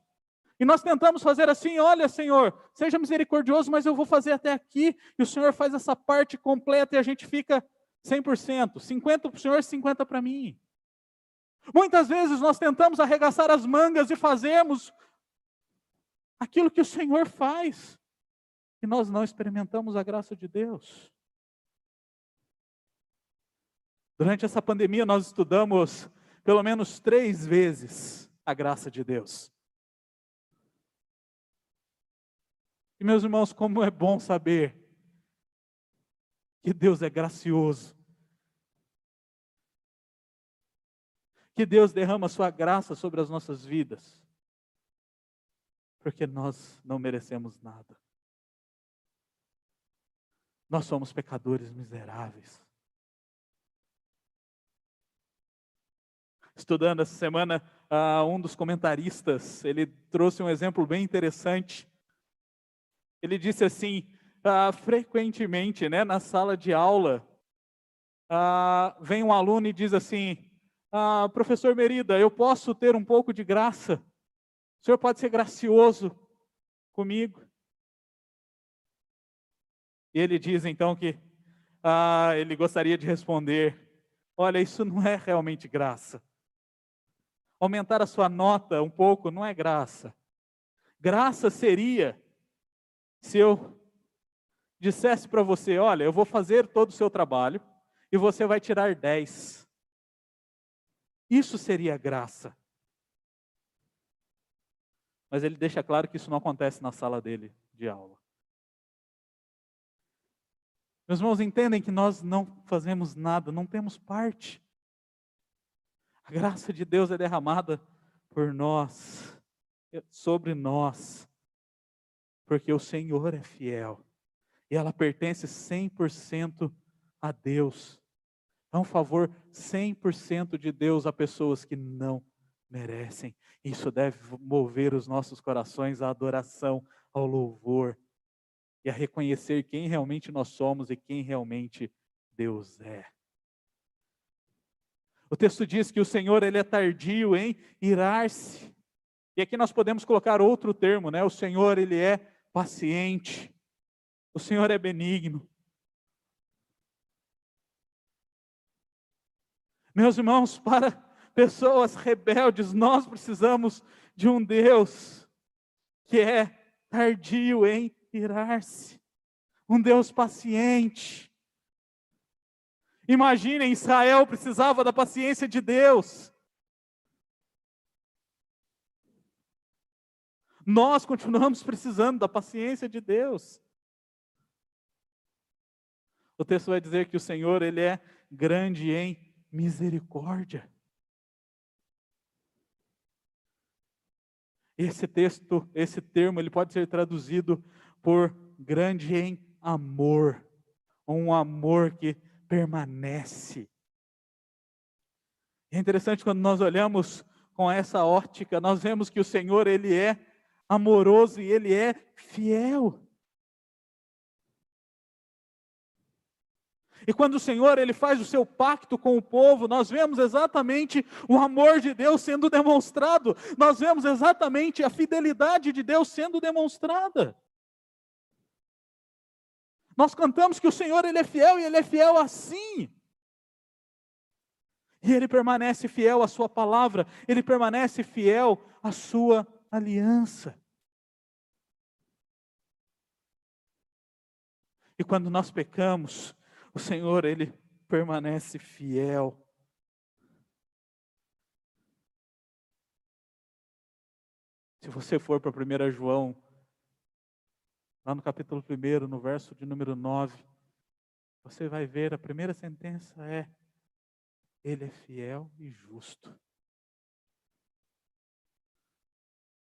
E nós tentamos fazer assim: olha, Senhor, seja misericordioso, mas eu vou fazer até aqui. E o Senhor faz essa parte completa e a gente fica 100%, 50% para o Senhor, 50% para mim. Muitas vezes nós tentamos arregaçar as mangas e fazermos aquilo que o Senhor faz. E nós não experimentamos a graça de Deus. Durante essa pandemia nós estudamos pelo menos 3 vezes a graça de Deus. E meus irmãos, como é bom saber que Deus é gracioso. que Deus derrama a sua graça sobre as nossas vidas, porque nós não merecemos nada. Nós somos pecadores miseráveis. Estudando essa semana, um dos comentaristas, ele trouxe um exemplo bem interessante. Ele disse assim, frequentemente, né, na sala de aula, vem um aluno e diz assim, professor Merida, eu posso ter um pouco de graça? O senhor pode ser gracioso comigo? E ele diz então que ele gostaria de responder, olha, isso não é realmente graça. Aumentar a sua nota um pouco não é graça. Graça seria se eu dissesse para você, olha, eu vou fazer todo o seu trabalho e você vai tirar 10. Isso seria graça. Mas ele deixa claro que isso não acontece na sala dele de aula. Meus irmãos, entendem que nós não fazemos nada, não temos parte. A graça de Deus é derramada por nós, sobre nós, porque o Senhor é fiel. E ela pertence 100% a Deus. É um favor 100% de Deus a pessoas que não merecem. Isso deve mover os nossos corações à adoração, ao louvor e a reconhecer quem realmente nós somos e quem realmente Deus é. O texto diz que o Senhor, ele é tardio em irar-se. E aqui nós podemos colocar outro termo, né? O Senhor, ele é paciente. O Senhor é benigno. Meus irmãos, para pessoas rebeldes, nós precisamos de um Deus que é tardio em irar-se. Um Deus paciente. Imaginem, Israel precisava da paciência de Deus. Nós continuamos precisando da paciência de Deus. O texto vai dizer que o Senhor, ele é grande em misericórdia. Esse termo, ele pode ser traduzido por grande em amor. Um amor que permanece. É interessante quando nós olhamos com essa ótica, nós vemos que o Senhor, ele é amoroso e ele é fiel. E quando o Senhor, ele faz o seu pacto com o povo, nós vemos exatamente o amor de Deus sendo demonstrado. Nós vemos exatamente a fidelidade de Deus sendo demonstrada. Nós cantamos que o Senhor, ele é fiel e ele é fiel assim. E ele permanece fiel à sua palavra, ele permanece fiel à sua aliança. E quando nós pecamos, o Senhor, ele permanece fiel. Se você for para 1 João, lá no capítulo 1, no verso de número 9, você vai ver, a primeira sentença é: Ele é fiel e justo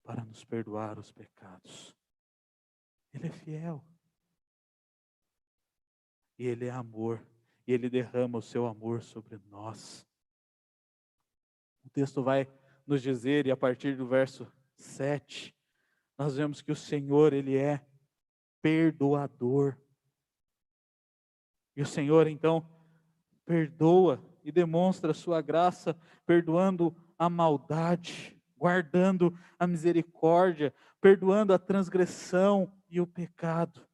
para nos perdoar os pecados. Ele é fiel. E Ele é amor. E Ele derrama o seu amor sobre nós. O texto vai nos dizer, e a partir do verso 7, nós vemos que o Senhor, Ele é perdoador. E o Senhor, então, perdoa e demonstra a sua graça, perdoando a maldade, guardando a misericórdia, perdoando a transgressão e o pecado.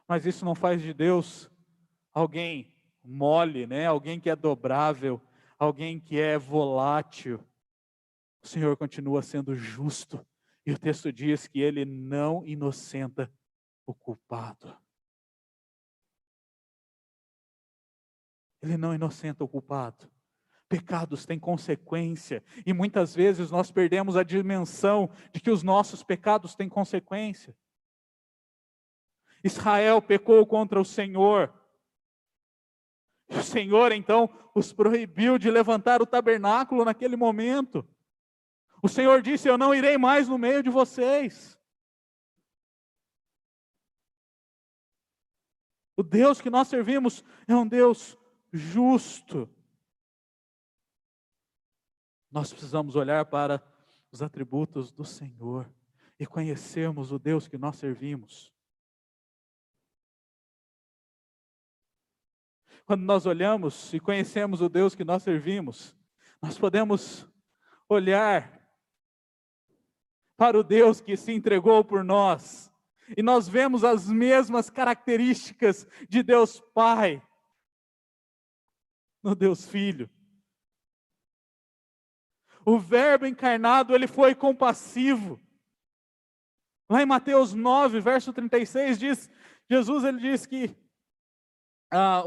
Mas isso não faz de Deus alguém mole, né? Alguém que é dobrável, alguém que é volátil. O Senhor continua sendo justo. E o texto diz que Ele não inocenta o culpado. Ele não inocenta o culpado. Pecados têm consequência. E muitas vezes nós perdemos a dimensão de que os nossos pecados têm consequência. Israel pecou contra o Senhor. O Senhor, então, os proibiu de levantar o tabernáculo naquele momento. O Senhor disse: eu não irei mais no meio de vocês. O Deus que nós servimos é um Deus justo. Nós precisamos olhar para os atributos do Senhor e conhecermos o Deus que nós servimos. Quando nós olhamos e conhecemos o Deus que nós servimos, nós podemos olhar para o Deus que se entregou por nós, e nós vemos as mesmas características de Deus Pai no Deus Filho. O Verbo encarnado, ele foi compassivo. Lá em Mateus 9, verso 36, Jesus ele diz que,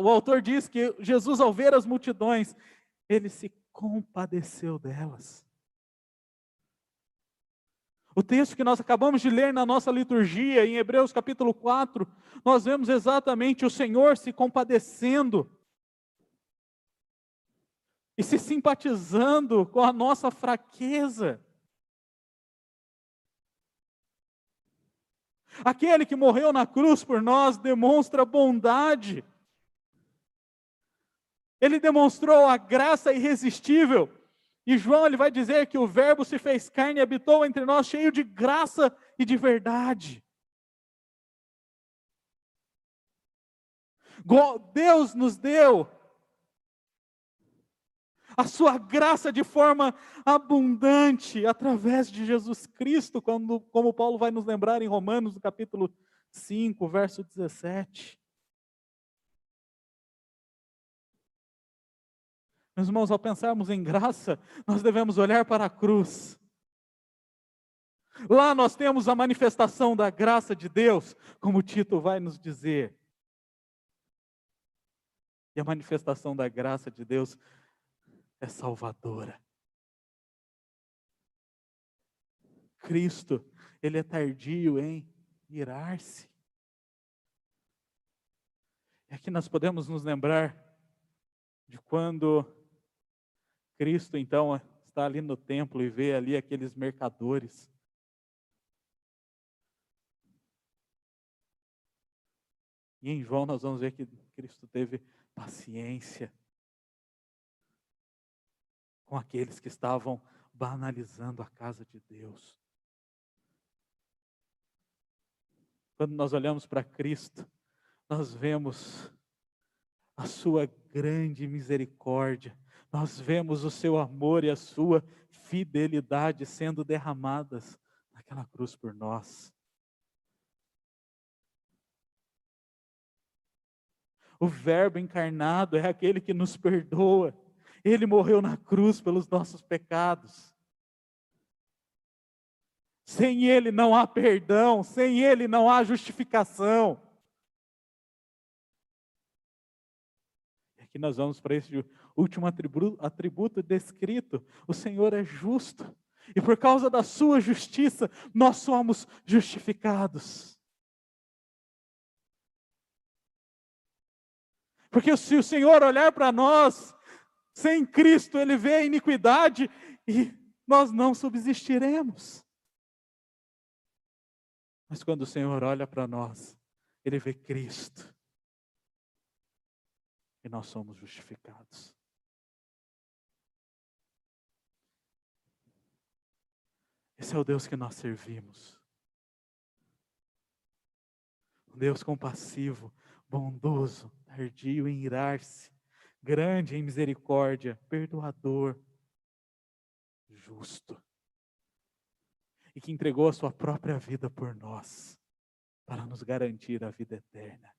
o autor diz que Jesus, ao ver as multidões, ele se compadeceu delas. O texto que nós acabamos de ler na nossa liturgia, em Hebreus capítulo 4, nós vemos exatamente o Senhor se compadecendo e se simpatizando com a nossa fraqueza. Aquele que morreu na cruz por nós demonstra bondade. Ele demonstrou a graça irresistível. E João ele vai dizer que o Verbo se fez carne e habitou entre nós, cheio de graça e de verdade. Deus nos deu a sua graça de forma abundante, através de Jesus Cristo, como Paulo vai nos lembrar em Romanos, no capítulo 5, verso 17. Meus irmãos, ao pensarmos em graça, nós devemos olhar para a cruz. Lá nós temos a manifestação da graça de Deus, como Tito vai nos dizer. E a manifestação da graça de Deus é salvadora. Cristo, ele é tardio em irar-se. E aqui nós podemos nos lembrar de quando Cristo, então, está ali no templo e vê ali aqueles mercadores. E em João nós vamos ver que Cristo teve paciência com aqueles que estavam banalizando a casa de Deus. Quando nós olhamos para Cristo, nós vemos a sua grande misericórdia, nós vemos o seu amor e a sua fidelidade sendo derramadas naquela cruz por nós. O Verbo encarnado é aquele que nos perdoa. Ele morreu na cruz pelos nossos pecados. Sem Ele não há perdão, sem Ele não há justificação. E aqui nós vamos para esse último atributo descrito. O Senhor é justo. E por causa da sua justiça, nós somos justificados. Porque se o Senhor olhar para nós, sem Cristo, Ele vê a iniquidade e nós não subsistiremos. Mas quando o Senhor olha para nós, Ele vê Cristo. E nós somos justificados. Esse é o Deus que nós servimos. Um Deus compassivo, bondoso, tardio em irar-se, grande em misericórdia, perdoador, justo. E que entregou a sua própria vida por nós, para nos garantir a vida eterna.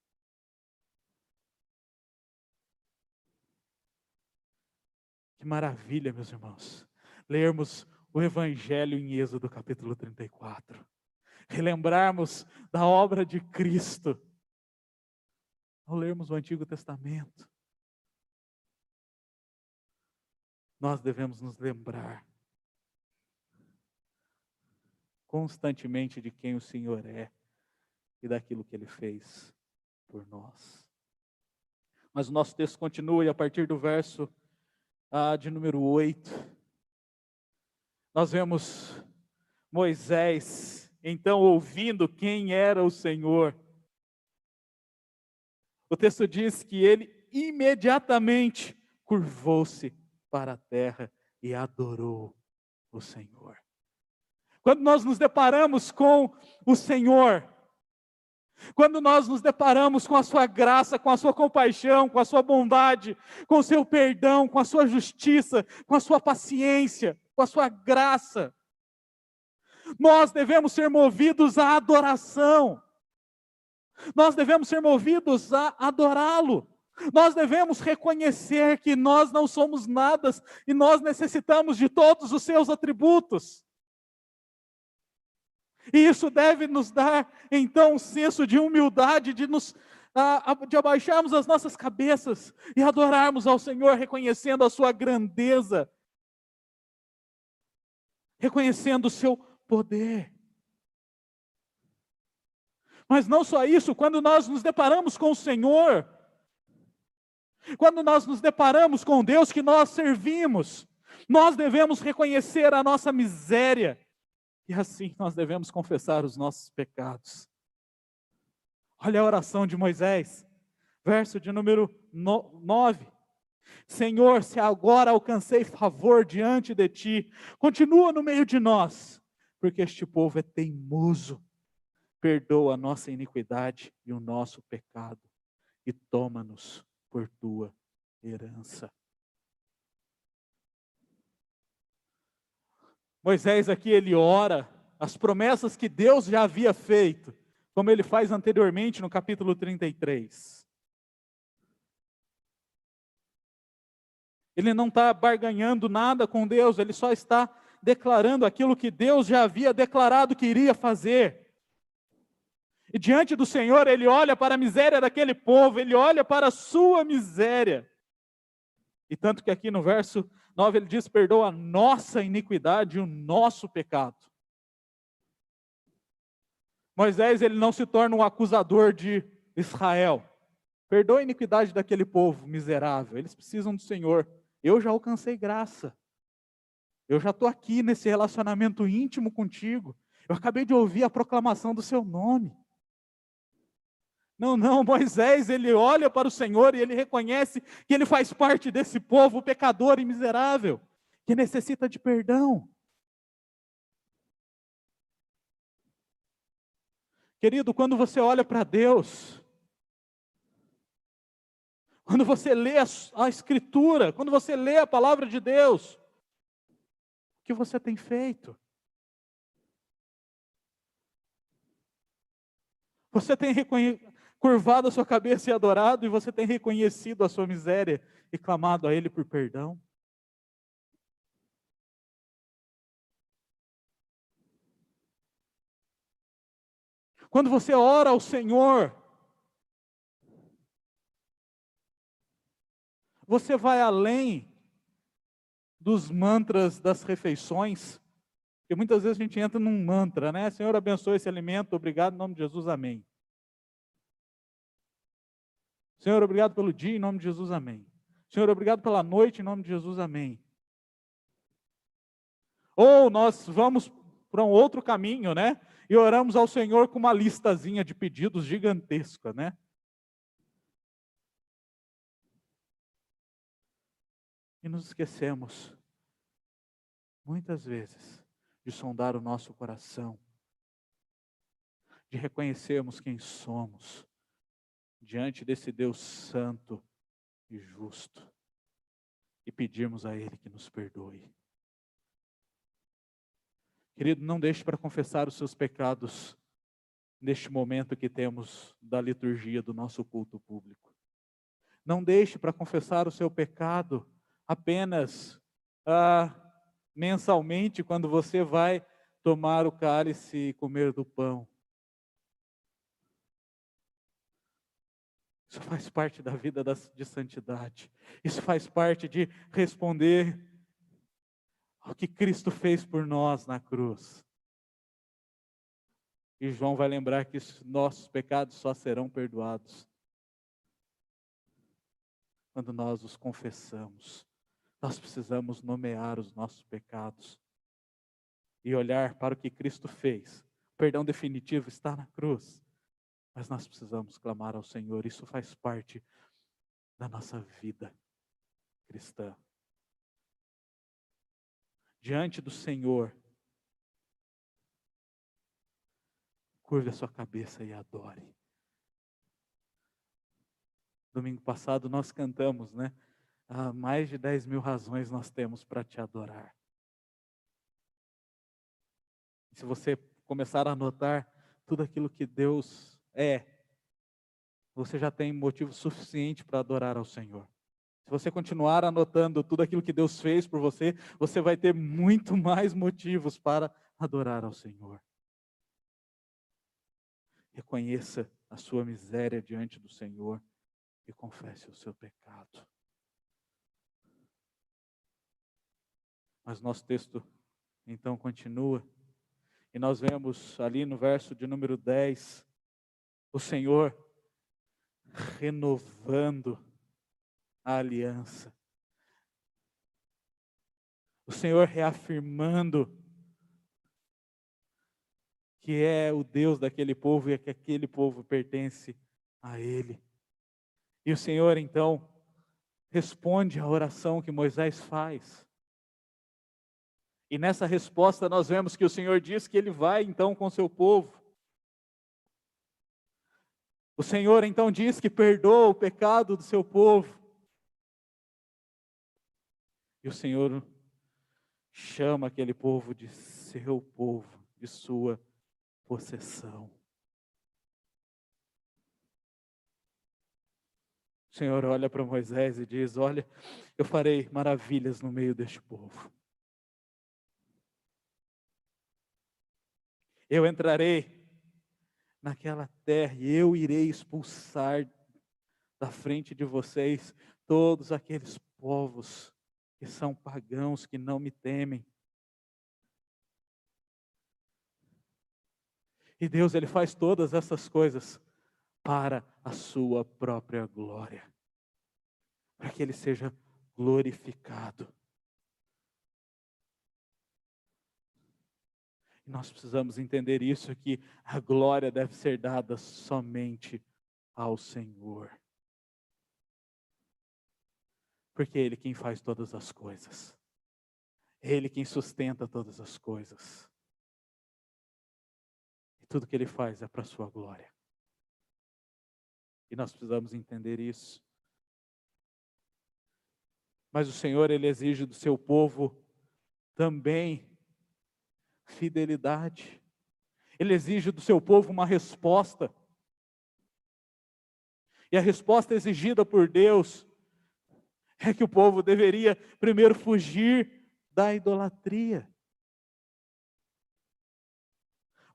Que maravilha, meus irmãos, lermos o Evangelho em Êxodo capítulo 34. Relembrarmos da obra de Cristo, ao lermos o Antigo Testamento. Nós devemos nos lembrar constantemente de quem o Senhor é e daquilo que Ele fez por nós. Mas o nosso texto continua e a partir do verso de número 8, nós vemos Moisés, então, ouvindo quem era o Senhor. O texto diz que ele imediatamente curvou-se para a terra e adorou o Senhor. Quando nós nos deparamos com o Senhor, quando nós nos deparamos com a sua graça, com a sua compaixão, com a sua bondade, com o seu perdão, com a sua justiça, com a sua paciência, com a sua graça, nós devemos ser movidos à adoração. Nós devemos ser movidos a adorá-lo. Nós devemos reconhecer que nós não somos nada e nós necessitamos de todos os seus atributos. E isso deve nos dar, então, um senso de humildade, de abaixarmos as nossas cabeças e adorarmos ao Senhor, reconhecendo a sua grandeza, reconhecendo o seu poder. Mas não só isso, quando nós nos deparamos com o Senhor, quando nós nos deparamos com Deus que nós servimos, nós devemos reconhecer a nossa miséria, e assim nós devemos confessar os nossos pecados. Olha a oração de Moisés, verso de número 9. Senhor, se agora alcancei favor diante de ti, continua no meio de nós, porque este povo é teimoso. Perdoa a nossa iniquidade e o nosso pecado, e toma-nos por tua herança. Moisés aqui, ele ora as promessas que Deus já havia feito, como ele faz anteriormente no capítulo 33. Ele não está barganhando nada com Deus, ele só está declarando aquilo que Deus já havia declarado que iria fazer. E diante do Senhor, ele olha para a miséria daquele povo, ele olha para a sua miséria. E tanto que aqui no verso 9 ele diz: perdoa a nossa iniquidade e o nosso pecado. Moisés, ele não se torna um acusador de Israel. Perdoa a iniquidade daquele povo miserável, eles precisam do Senhor. Eu já alcancei graça. Eu já estou aqui nesse relacionamento íntimo contigo. Eu acabei de ouvir a proclamação do seu nome. Não, Moisés, ele olha para o Senhor e ele reconhece que ele faz parte desse povo pecador e miserável, que necessita de perdão. Querido, quando você olha para Deus, quando você lê a Escritura, quando você lê a palavra de Deus, o que você tem feito? Você tem curvado a sua cabeça e adorado, e você tem reconhecido a sua miséria e clamado a Ele por perdão? Quando você ora ao Senhor, você vai além dos mantras das refeições, porque muitas vezes a gente entra num mantra, né? Senhor, abençoe esse alimento, obrigado, em nome de Jesus, amém. Senhor, obrigado pelo dia, em nome de Jesus, amém. Senhor, obrigado pela noite, em nome de Jesus, amém. Ou nós vamos para um outro caminho, né? E oramos ao Senhor com uma listazinha de pedidos gigantesca, né? E nos esquecemos, muitas vezes, de sondar o nosso coração, de reconhecermos quem somos, diante desse Deus santo e justo, e pedirmos a Ele que nos perdoe. Querido, não deixe para confessar os seus pecados neste momento que temos da liturgia do nosso culto público. Não deixe para confessar o seu pecado apenas mensalmente, quando você vai tomar o cálice e comer do pão. Isso faz parte da vida de santidade. Isso faz parte de responder ao que Cristo fez por nós na cruz. E João vai lembrar que nossos pecados só serão perdoados quando nós os confessamos. Nós precisamos nomear os nossos pecados e olhar para o que Cristo fez. O perdão definitivo está na cruz, mas nós precisamos clamar ao Senhor. Isso faz parte da nossa vida cristã. Diante do Senhor, curve a sua cabeça e adore. Domingo passado nós cantamos, né? Mais de 10.000 razões nós temos para te adorar. Se você começar a anotar tudo aquilo que Deus é, você já tem motivo suficiente para adorar ao Senhor. Se você continuar anotando tudo aquilo que Deus fez por você, você vai ter muito mais motivos para adorar ao Senhor. Reconheça a sua miséria diante do Senhor e confesse o seu pecado. Mas nosso texto então continua, e nós vemos ali no verso de número 10, o Senhor renovando a aliança. O Senhor reafirmando que é o Deus daquele povo e que aquele povo pertence a Ele. E o Senhor então responde à oração que Moisés faz. E nessa resposta nós vemos que o Senhor diz que Ele vai então com seu povo. O Senhor então diz que perdoa o pecado do seu povo. E o Senhor chama aquele povo de seu povo, de sua possessão. O Senhor olha para Moisés e diz: olha, eu farei maravilhas no meio deste povo. Eu entrarei naquela terra e eu irei expulsar da frente de vocês todos aqueles povos que são pagãos, que não me temem. E Deus, Ele faz todas essas coisas para a sua própria glória, para que Ele seja glorificado. E nós precisamos entender isso, que a glória deve ser dada somente ao Senhor. Porque é Ele quem faz todas as coisas. É Ele quem sustenta todas as coisas. E tudo que Ele faz é para a sua glória. E nós precisamos entender isso. Mas o Senhor, Ele exige do seu povo também fidelidade. Ele exige do seu povo uma resposta. E a resposta exigida por Deus é que o povo deveria primeiro fugir da idolatria.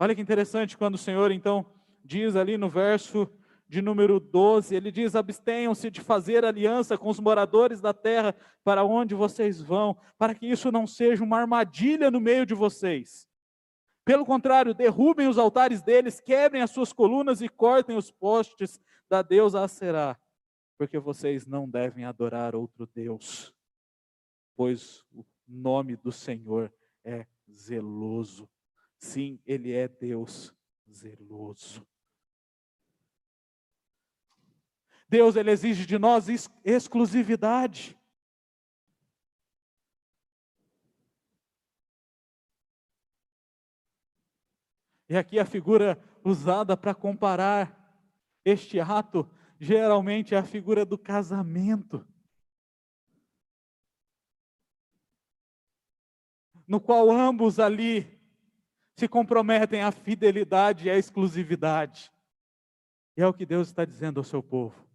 Olha que interessante quando o Senhor então diz ali no verso de número 12, Ele diz: abstenham-se de fazer aliança com os moradores da terra para onde vocês vão, para que isso não seja uma armadilha no meio de vocês. Pelo contrário, derrubem os altares deles, quebrem as suas colunas e cortem os postes da deusa Aserá, porque vocês não devem adorar outro Deus, pois o nome do Senhor é zeloso. Sim, Ele é Deus zeloso. Deus, Ele exige de nós exclusividade. E aqui a figura usada para comparar este ato, geralmente é a figura do casamento, no qual ambos ali se comprometem à fidelidade e à exclusividade. E é o que Deus está dizendo ao seu povo.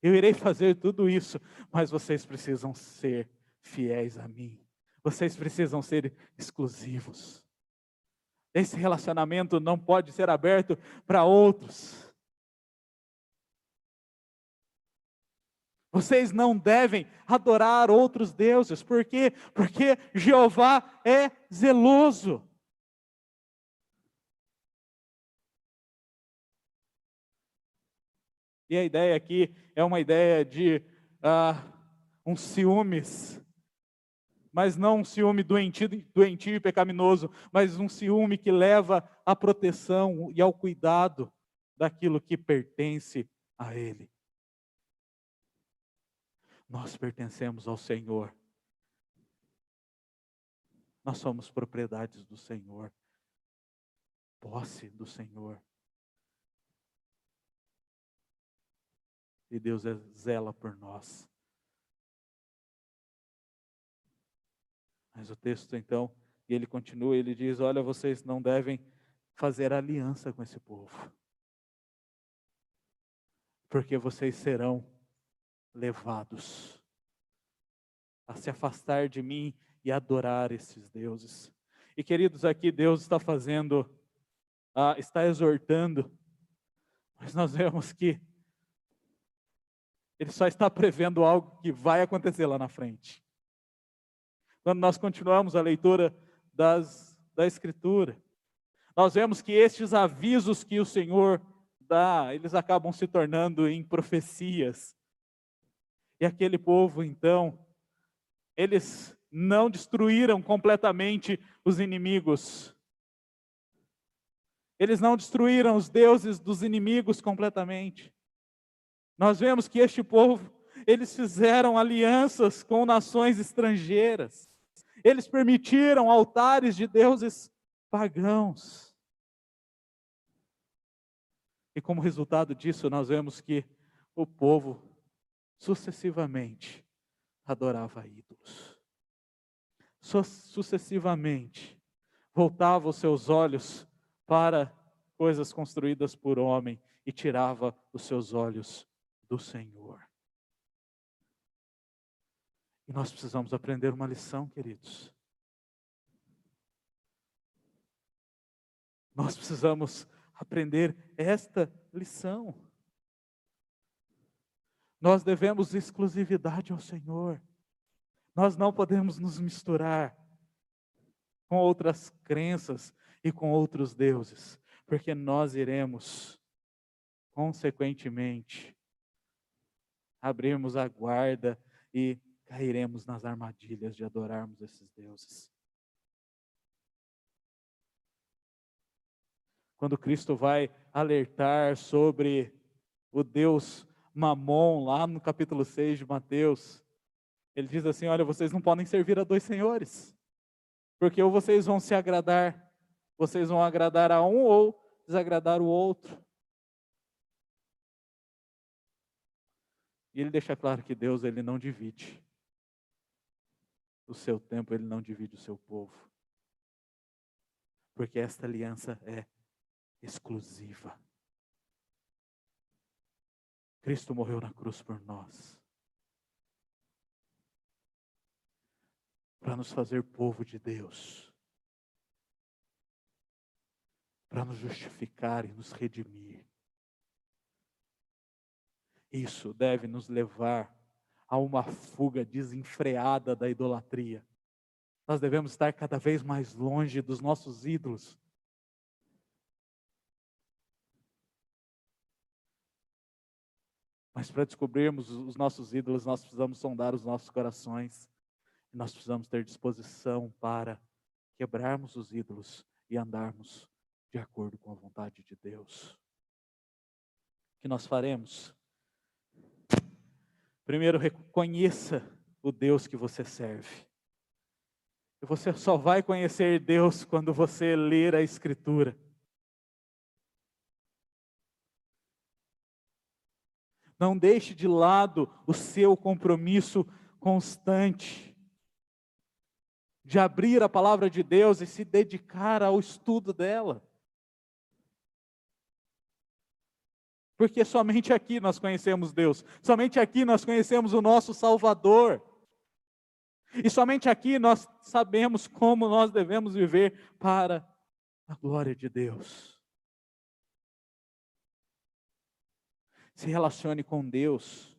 Eu irei fazer tudo isso, mas vocês precisam ser fiéis a mim. Vocês precisam ser exclusivos. Esse relacionamento não pode ser aberto para outros. Vocês não devem adorar outros deuses. Por quê? Porque Jeová é zeloso. E a ideia aqui é uma ideia de um ciúmes, mas não um ciúme doentio e pecaminoso, mas um ciúme que leva à proteção e ao cuidado daquilo que pertence a Ele. Nós pertencemos ao Senhor. Nós somos propriedades do Senhor, posse do Senhor. E Deus zela por nós. Mas o texto então, e ele continua, ele diz, olha, vocês não devem fazer aliança com esse povo. Porque vocês serão levados a se afastar de mim e adorar esses deuses. E queridos, aqui Deus está fazendo, está exortando, mas nós vemos que Ele só está prevendo algo que vai acontecer lá na frente. Quando nós continuamos a leitura da Escritura, nós vemos que estes avisos que o Senhor dá, eles acabam se tornando em profecias. E aquele povo, então, eles não destruíram completamente os inimigos. Eles não destruíram os deuses dos inimigos completamente. Nós vemos que este povo, eles fizeram alianças com nações estrangeiras. Eles permitiram altares de deuses pagãos. E como resultado disso, nós vemos que o povo sucessivamente adorava ídolos. Sucessivamente voltava os seus olhos para coisas construídas por homem e tirava os seus olhos do Senhor. E nós precisamos aprender uma lição, queridos. Nós precisamos aprender esta lição. Nós devemos exclusividade ao Senhor. Nós não podemos nos misturar com outras crenças e com outros deuses, porque nós iremos, consequentemente, abrirmos a guarda e cairemos nas armadilhas de adorarmos esses deuses. Quando Cristo vai alertar sobre o Deus Mamon, lá no capítulo 6 de Mateus, ele diz assim, olha, vocês não podem servir a dois senhores, porque ou vocês vão se agradar, vocês vão agradar a um ou desagradar o outro. E ele deixa claro que Deus, ele não divide o seu tempo, ele não divide o seu povo, porque esta aliança é exclusiva. Cristo morreu na cruz por nós, para nos fazer povo de Deus, para nos justificar e nos redimir. Isso deve nos levar a uma fuga desenfreada da idolatria. Nós devemos estar cada vez mais longe dos nossos ídolos. Mas para descobrirmos os nossos ídolos, nós precisamos sondar os nossos corações. E nós precisamos ter disposição para quebrarmos os ídolos e andarmos de acordo com a vontade de Deus. O que nós faremos? Primeiro, reconheça o Deus que você serve. E você só vai conhecer Deus quando você ler a Escritura. Não deixe de lado o seu compromisso constante de abrir a palavra de Deus e se dedicar ao estudo dela. Porque somente aqui nós conhecemos Deus, somente aqui nós conhecemos o nosso Salvador. E somente aqui nós sabemos como nós devemos viver para a glória de Deus. Se relacione com Deus.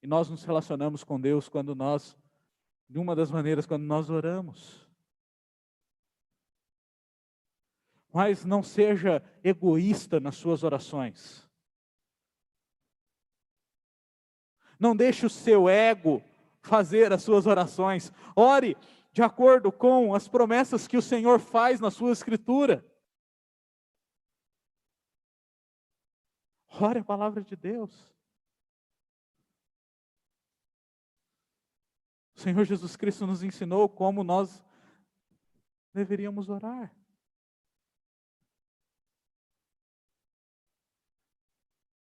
E nós nos relacionamos com Deus quando nós, de uma das maneiras, quando nós oramos. Mas não seja egoísta nas suas orações. Não deixe o seu ego fazer as suas orações. Ore de acordo com as promessas que o Senhor faz na sua Escritura. Ore a palavra de Deus. O Senhor Jesus Cristo nos ensinou como nós deveríamos orar.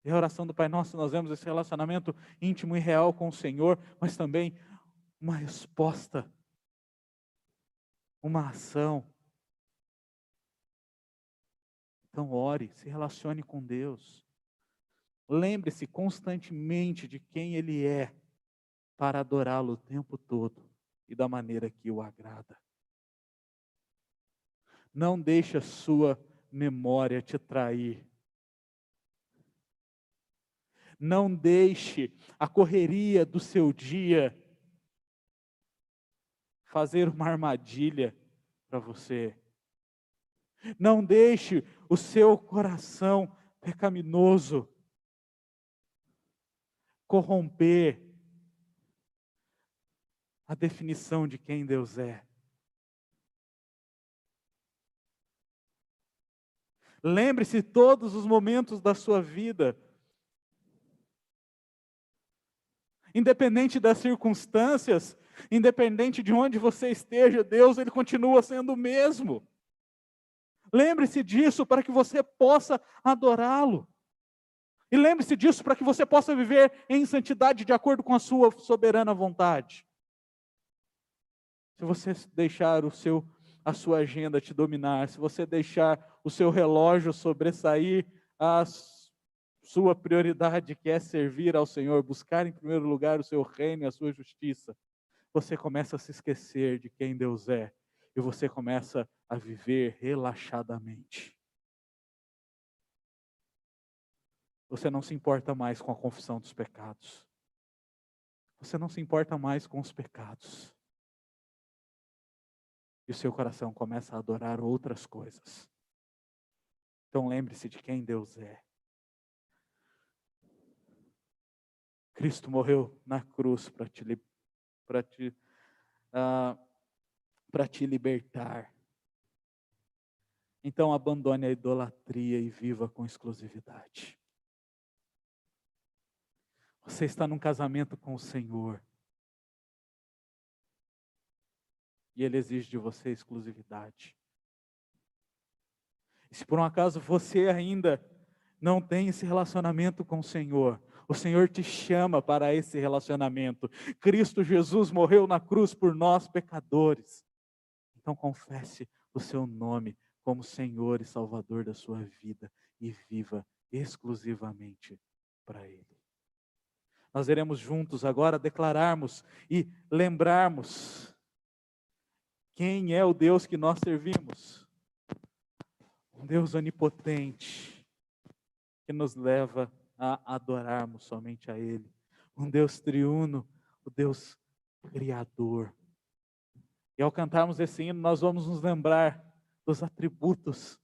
E a oração do Pai Nosso, nós vemos esse relacionamento íntimo e real com o Senhor, mas também uma resposta, uma ação. Então ore, se relacione com Deus. Lembre-se constantemente de quem Ele é, para adorá-lo o tempo todo e da maneira que o agrada. Não deixe a sua memória te trair. Não deixe a correria do seu dia fazer uma armadilha para você. Não deixe o seu coração pecaminoso corromper a definição de quem Deus é. Lembre-se todos os momentos da sua vida, independente das circunstâncias, independente de onde você esteja, Deus, Ele continua sendo o mesmo. Lembre-se disso para que você possa adorá-lo. E lembre-se disso para que você possa viver em santidade de acordo com a sua soberana vontade. Se você deixar a sua agenda te dominar, se você deixar o seu relógio sobressair a sua prioridade, que é servir ao Senhor, buscar em primeiro lugar o seu reino e a sua justiça, você começa a se esquecer de quem Deus é e você começa a viver relaxadamente. Você não se importa mais com a confissão dos pecados. Você não se importa mais com os pecados. E o seu coração começa a adorar outras coisas. Então lembre-se de quem Deus é. Cristo morreu na cruz para te libertar. Então abandone a idolatria e viva com exclusividade. Você está num casamento com o Senhor. E Ele exige de você exclusividade. E se por um acaso você ainda não tem esse relacionamento com o Senhor te chama para esse relacionamento. Cristo Jesus morreu na cruz por nós pecadores. Então confesse o seu nome como Senhor e Salvador da sua vida e viva exclusivamente para Ele. Nós iremos juntos agora declararmos e lembrarmos quem é o Deus que nós servimos. Um Deus onipotente, que nos leva a adorarmos somente a Ele. Um Deus triuno, o Deus Criador. E ao cantarmos esse hino, nós vamos nos lembrar dos atributos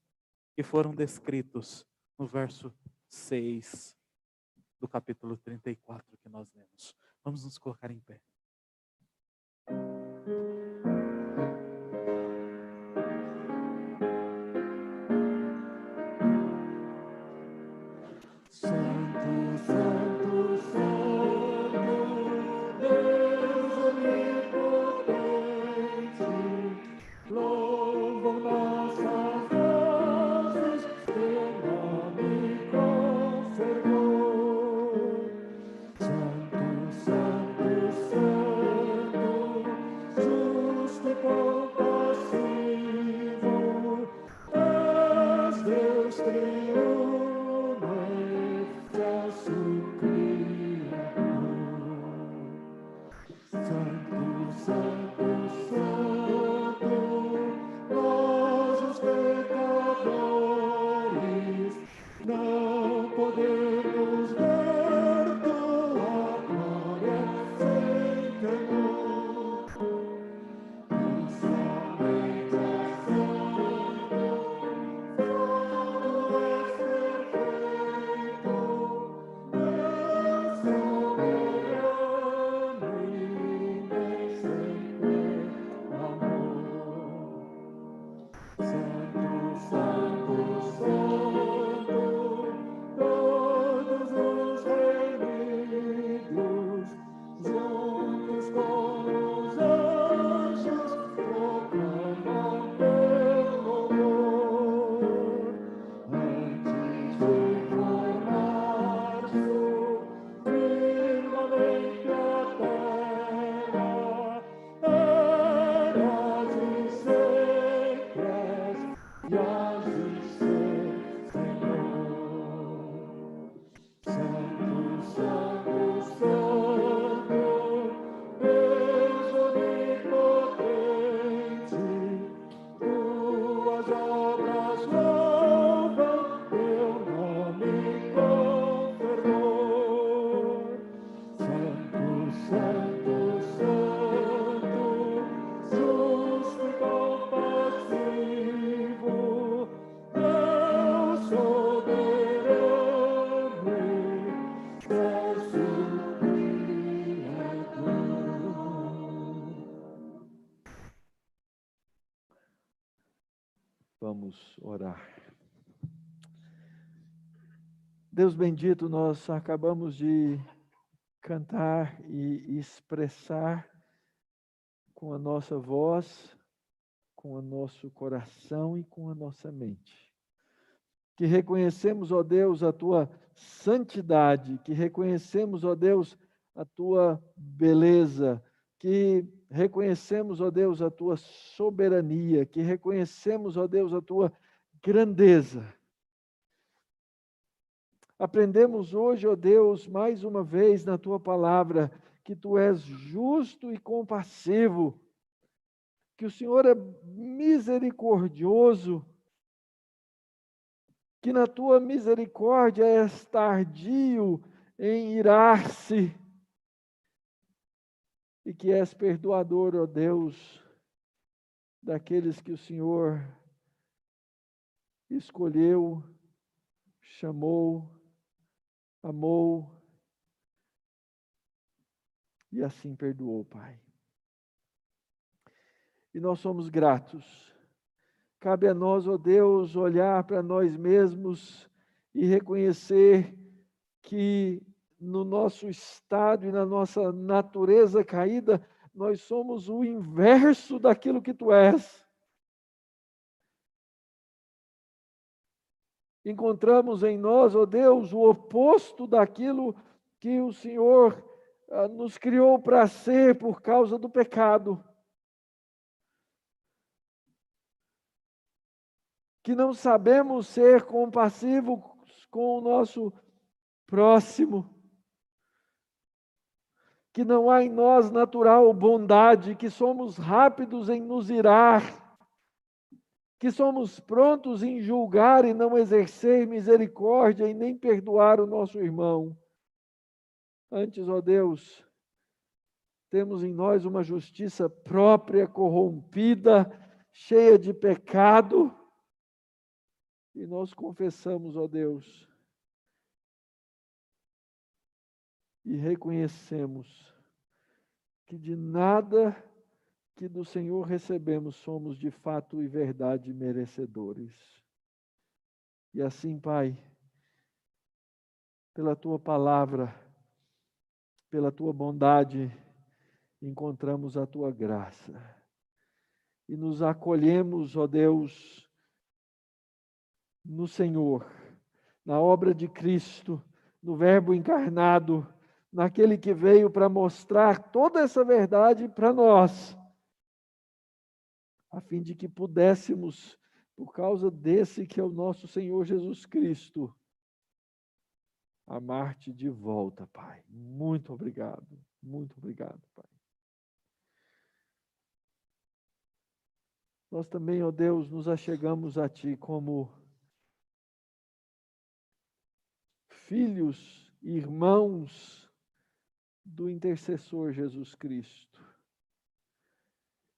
que foram descritos no verso 6 do capítulo 34 que nós lemos. Vamos nos colocar em pé. Santo, Santo, Santo, Deus onipotente, louvam nossas vozes, teu nome conservou. Santo, Santo, Santo. vamos orar. Deus bendito, nós acabamos de cantar e expressar com a nossa voz, com o nosso coração e com a nossa mente. Que reconhecemos, ó Deus, a tua santidade, que reconhecemos, ó Deus, a tua beleza, que reconhecemos, ó Deus, a tua soberania, que reconhecemos, ó Deus, a tua grandeza. Aprendemos hoje, ó Deus, mais uma vez na tua palavra, que tu és justo e compassivo, que o Senhor é misericordioso, que na tua misericórdia és tardio em irar-se, e que és perdoador, ó Deus, daqueles que o Senhor escolheu, chamou, amou, e assim perdoou, Pai. E nós somos gratos. Cabe a nós, ó Deus, olhar para nós mesmos e reconhecer que no nosso estado e na nossa natureza caída, nós somos o inverso daquilo que tu és. Encontramos em nós, ó Deus, o oposto daquilo que o Senhor nos criou para ser por causa do pecado. Que não sabemos ser compassivos com o nosso próximo, que não há em nós natural bondade, que somos rápidos em nos irar, que somos prontos em julgar e não exercer misericórdia e nem perdoar o nosso irmão. Antes, ó Deus, temos em nós uma justiça própria, corrompida, cheia de pecado, e nós confessamos, ó Deus, e reconhecemos que de nada que do Senhor recebemos somos de fato e verdade merecedores. E assim, Pai, pela Tua palavra, pela Tua bondade, encontramos a Tua graça. E nos acolhemos, ó Deus, no Senhor, na obra de Cristo, no Verbo encarnado, naquele que veio para mostrar toda essa verdade para nós, a fim de que pudéssemos, por causa desse que é o nosso Senhor Jesus Cristo, amar-te de volta, Pai. Muito obrigado, Pai. Nós também, ó Deus, nos achegamos a Ti como filhos, irmãos do intercessor Jesus Cristo.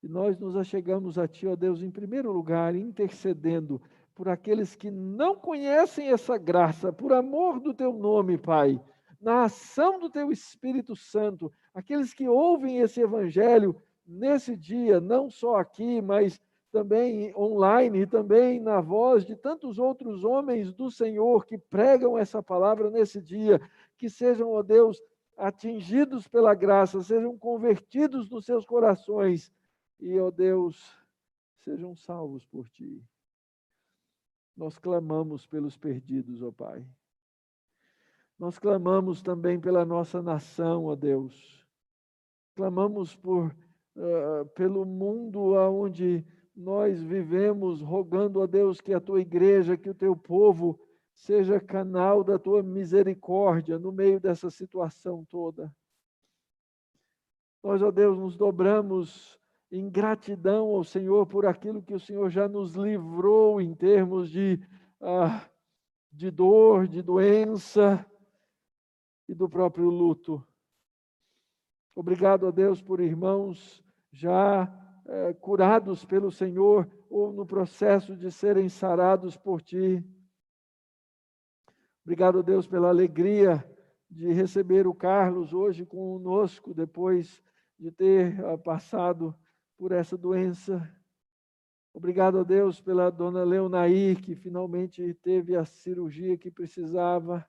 E nós nos achegamos a Ti, ó Deus, em primeiro lugar, intercedendo por aqueles que não conhecem essa graça, por amor do Teu nome, Pai, na ação do Teu Espírito Santo, aqueles que ouvem esse Evangelho nesse dia, não só aqui, mas também online e também na voz de tantos outros homens do Senhor que pregam essa palavra nesse dia, que sejam, ó Deus, atingidos pela graça, sejam convertidos nos seus corações e, ó Deus, sejam salvos por Ti. Nós clamamos pelos perdidos, ó Pai. Nós clamamos também pela nossa nação, ó Deus. Clamamos pelo mundo onde nós vivemos, rogando a Deus que a Tua igreja, que o Teu povo seja canal da Tua misericórdia no meio dessa situação toda. Nós, ó Deus, nos dobramos em gratidão ao Senhor por aquilo que o Senhor já nos livrou em termos de dor, de doença e do próprio luto. Obrigado a Deus por irmãos já curados pelo Senhor ou no processo de serem sarados por Ti. Obrigado a Deus pela alegria de receber o Carlos hoje conosco, depois de ter passado por essa doença. Obrigado, ó Deus, pela dona Leonair, que finalmente teve a cirurgia que precisava.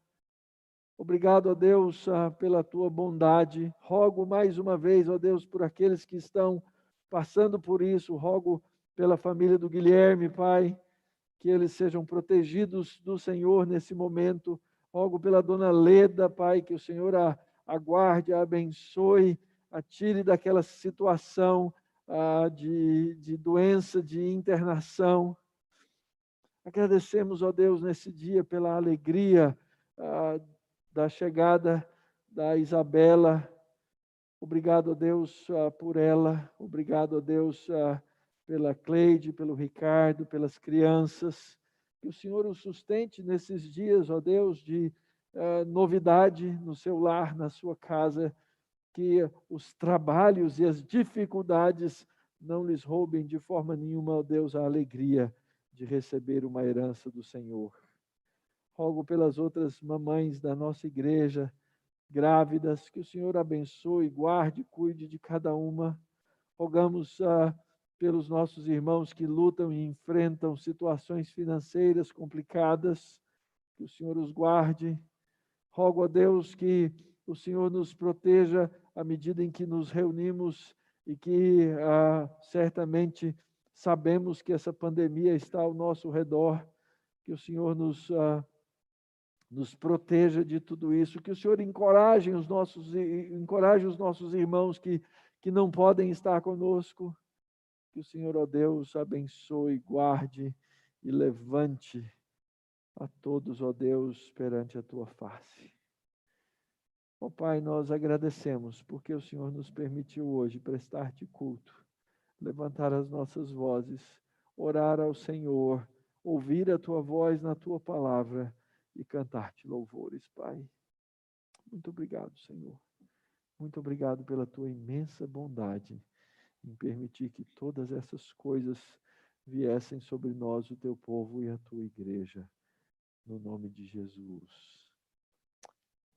Obrigado, ó Deus, pela tua bondade. Rogo mais uma vez, ó Deus, por aqueles que estão passando por isso. Rogo pela família do Guilherme, Pai, que eles sejam protegidos do Senhor nesse momento. Rogo pela dona Leda, Pai, que o Senhor a aguarde, a abençoe, a tire daquela situação de doença, de internação. Agradecemos, ó Deus, nesse dia pela alegria da chegada da Isabela. Obrigado, ó Deus, por ela. Obrigado, ó Deus, pela Cleide, pelo Ricardo, pelas crianças. Que o Senhor os sustente nesses dias, ó Deus, de novidade no seu lar, na sua casa. Que os trabalhos e as dificuldades não lhes roubem de forma nenhuma, ó Deus, a alegria de receber uma herança do Senhor. Rogo pelas outras mamães da nossa igreja, grávidas, que o Senhor abençoe, guarde, cuide de cada uma. Rogamos pelos nossos irmãos que lutam e enfrentam situações financeiras complicadas, que o Senhor os guarde. Rogo a Deus que o Senhor nos proteja à medida em que nos reunimos e que certamente sabemos que essa pandemia está ao nosso redor, que o Senhor nos proteja de tudo isso, que o Senhor encoraje os nossos irmãos que não podem estar conosco, que o Senhor, ó Deus, abençoe, guarde e levante a todos, ó Deus, perante a tua face. Ó Pai, nós agradecemos porque o Senhor nos permitiu hoje prestar-te culto, levantar as nossas vozes, orar ao Senhor, ouvir a tua voz na tua palavra e cantar-te louvores, Pai. Muito obrigado, Senhor. Muito obrigado pela tua imensa bondade em permitir que todas essas coisas viessem sobre nós, o teu povo e a tua igreja. No nome de Jesus.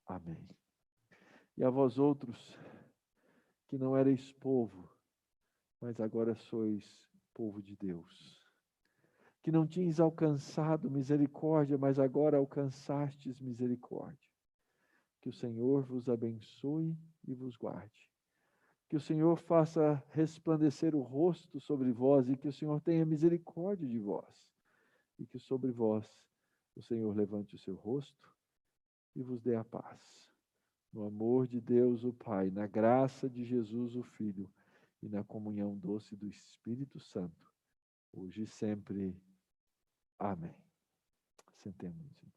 Amém. E a vós outros, que não erais povo, mas agora sois povo de Deus. Que não tinhas alcançado misericórdia, mas agora alcançastes misericórdia. Que o Senhor vos abençoe e vos guarde. Que o Senhor faça resplandecer o rosto sobre vós e que o Senhor tenha misericórdia de vós. E que sobre vós o Senhor levante o seu rosto e vos dê a paz. No amor de Deus, o Pai, na graça de Jesus, o Filho, e na comunhão doce do Espírito Santo, hoje e sempre. Amém. Sentemos, irmãos.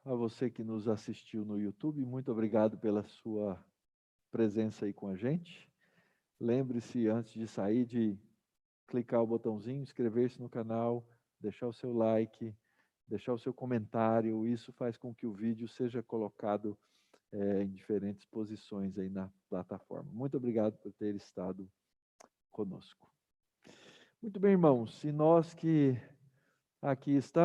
a você que nos assistiu no YouTube, muito obrigado pela sua presença aí com a gente. Lembre-se, antes de sair, de clicar o botãozinho, inscrever-se no canal, deixar o seu like, deixar o seu comentário. Isso faz com que o vídeo seja colocado em diferentes posições aí na plataforma. Muito obrigado por ter estado conosco. Muito bem, irmãos, e nós que aqui estamos,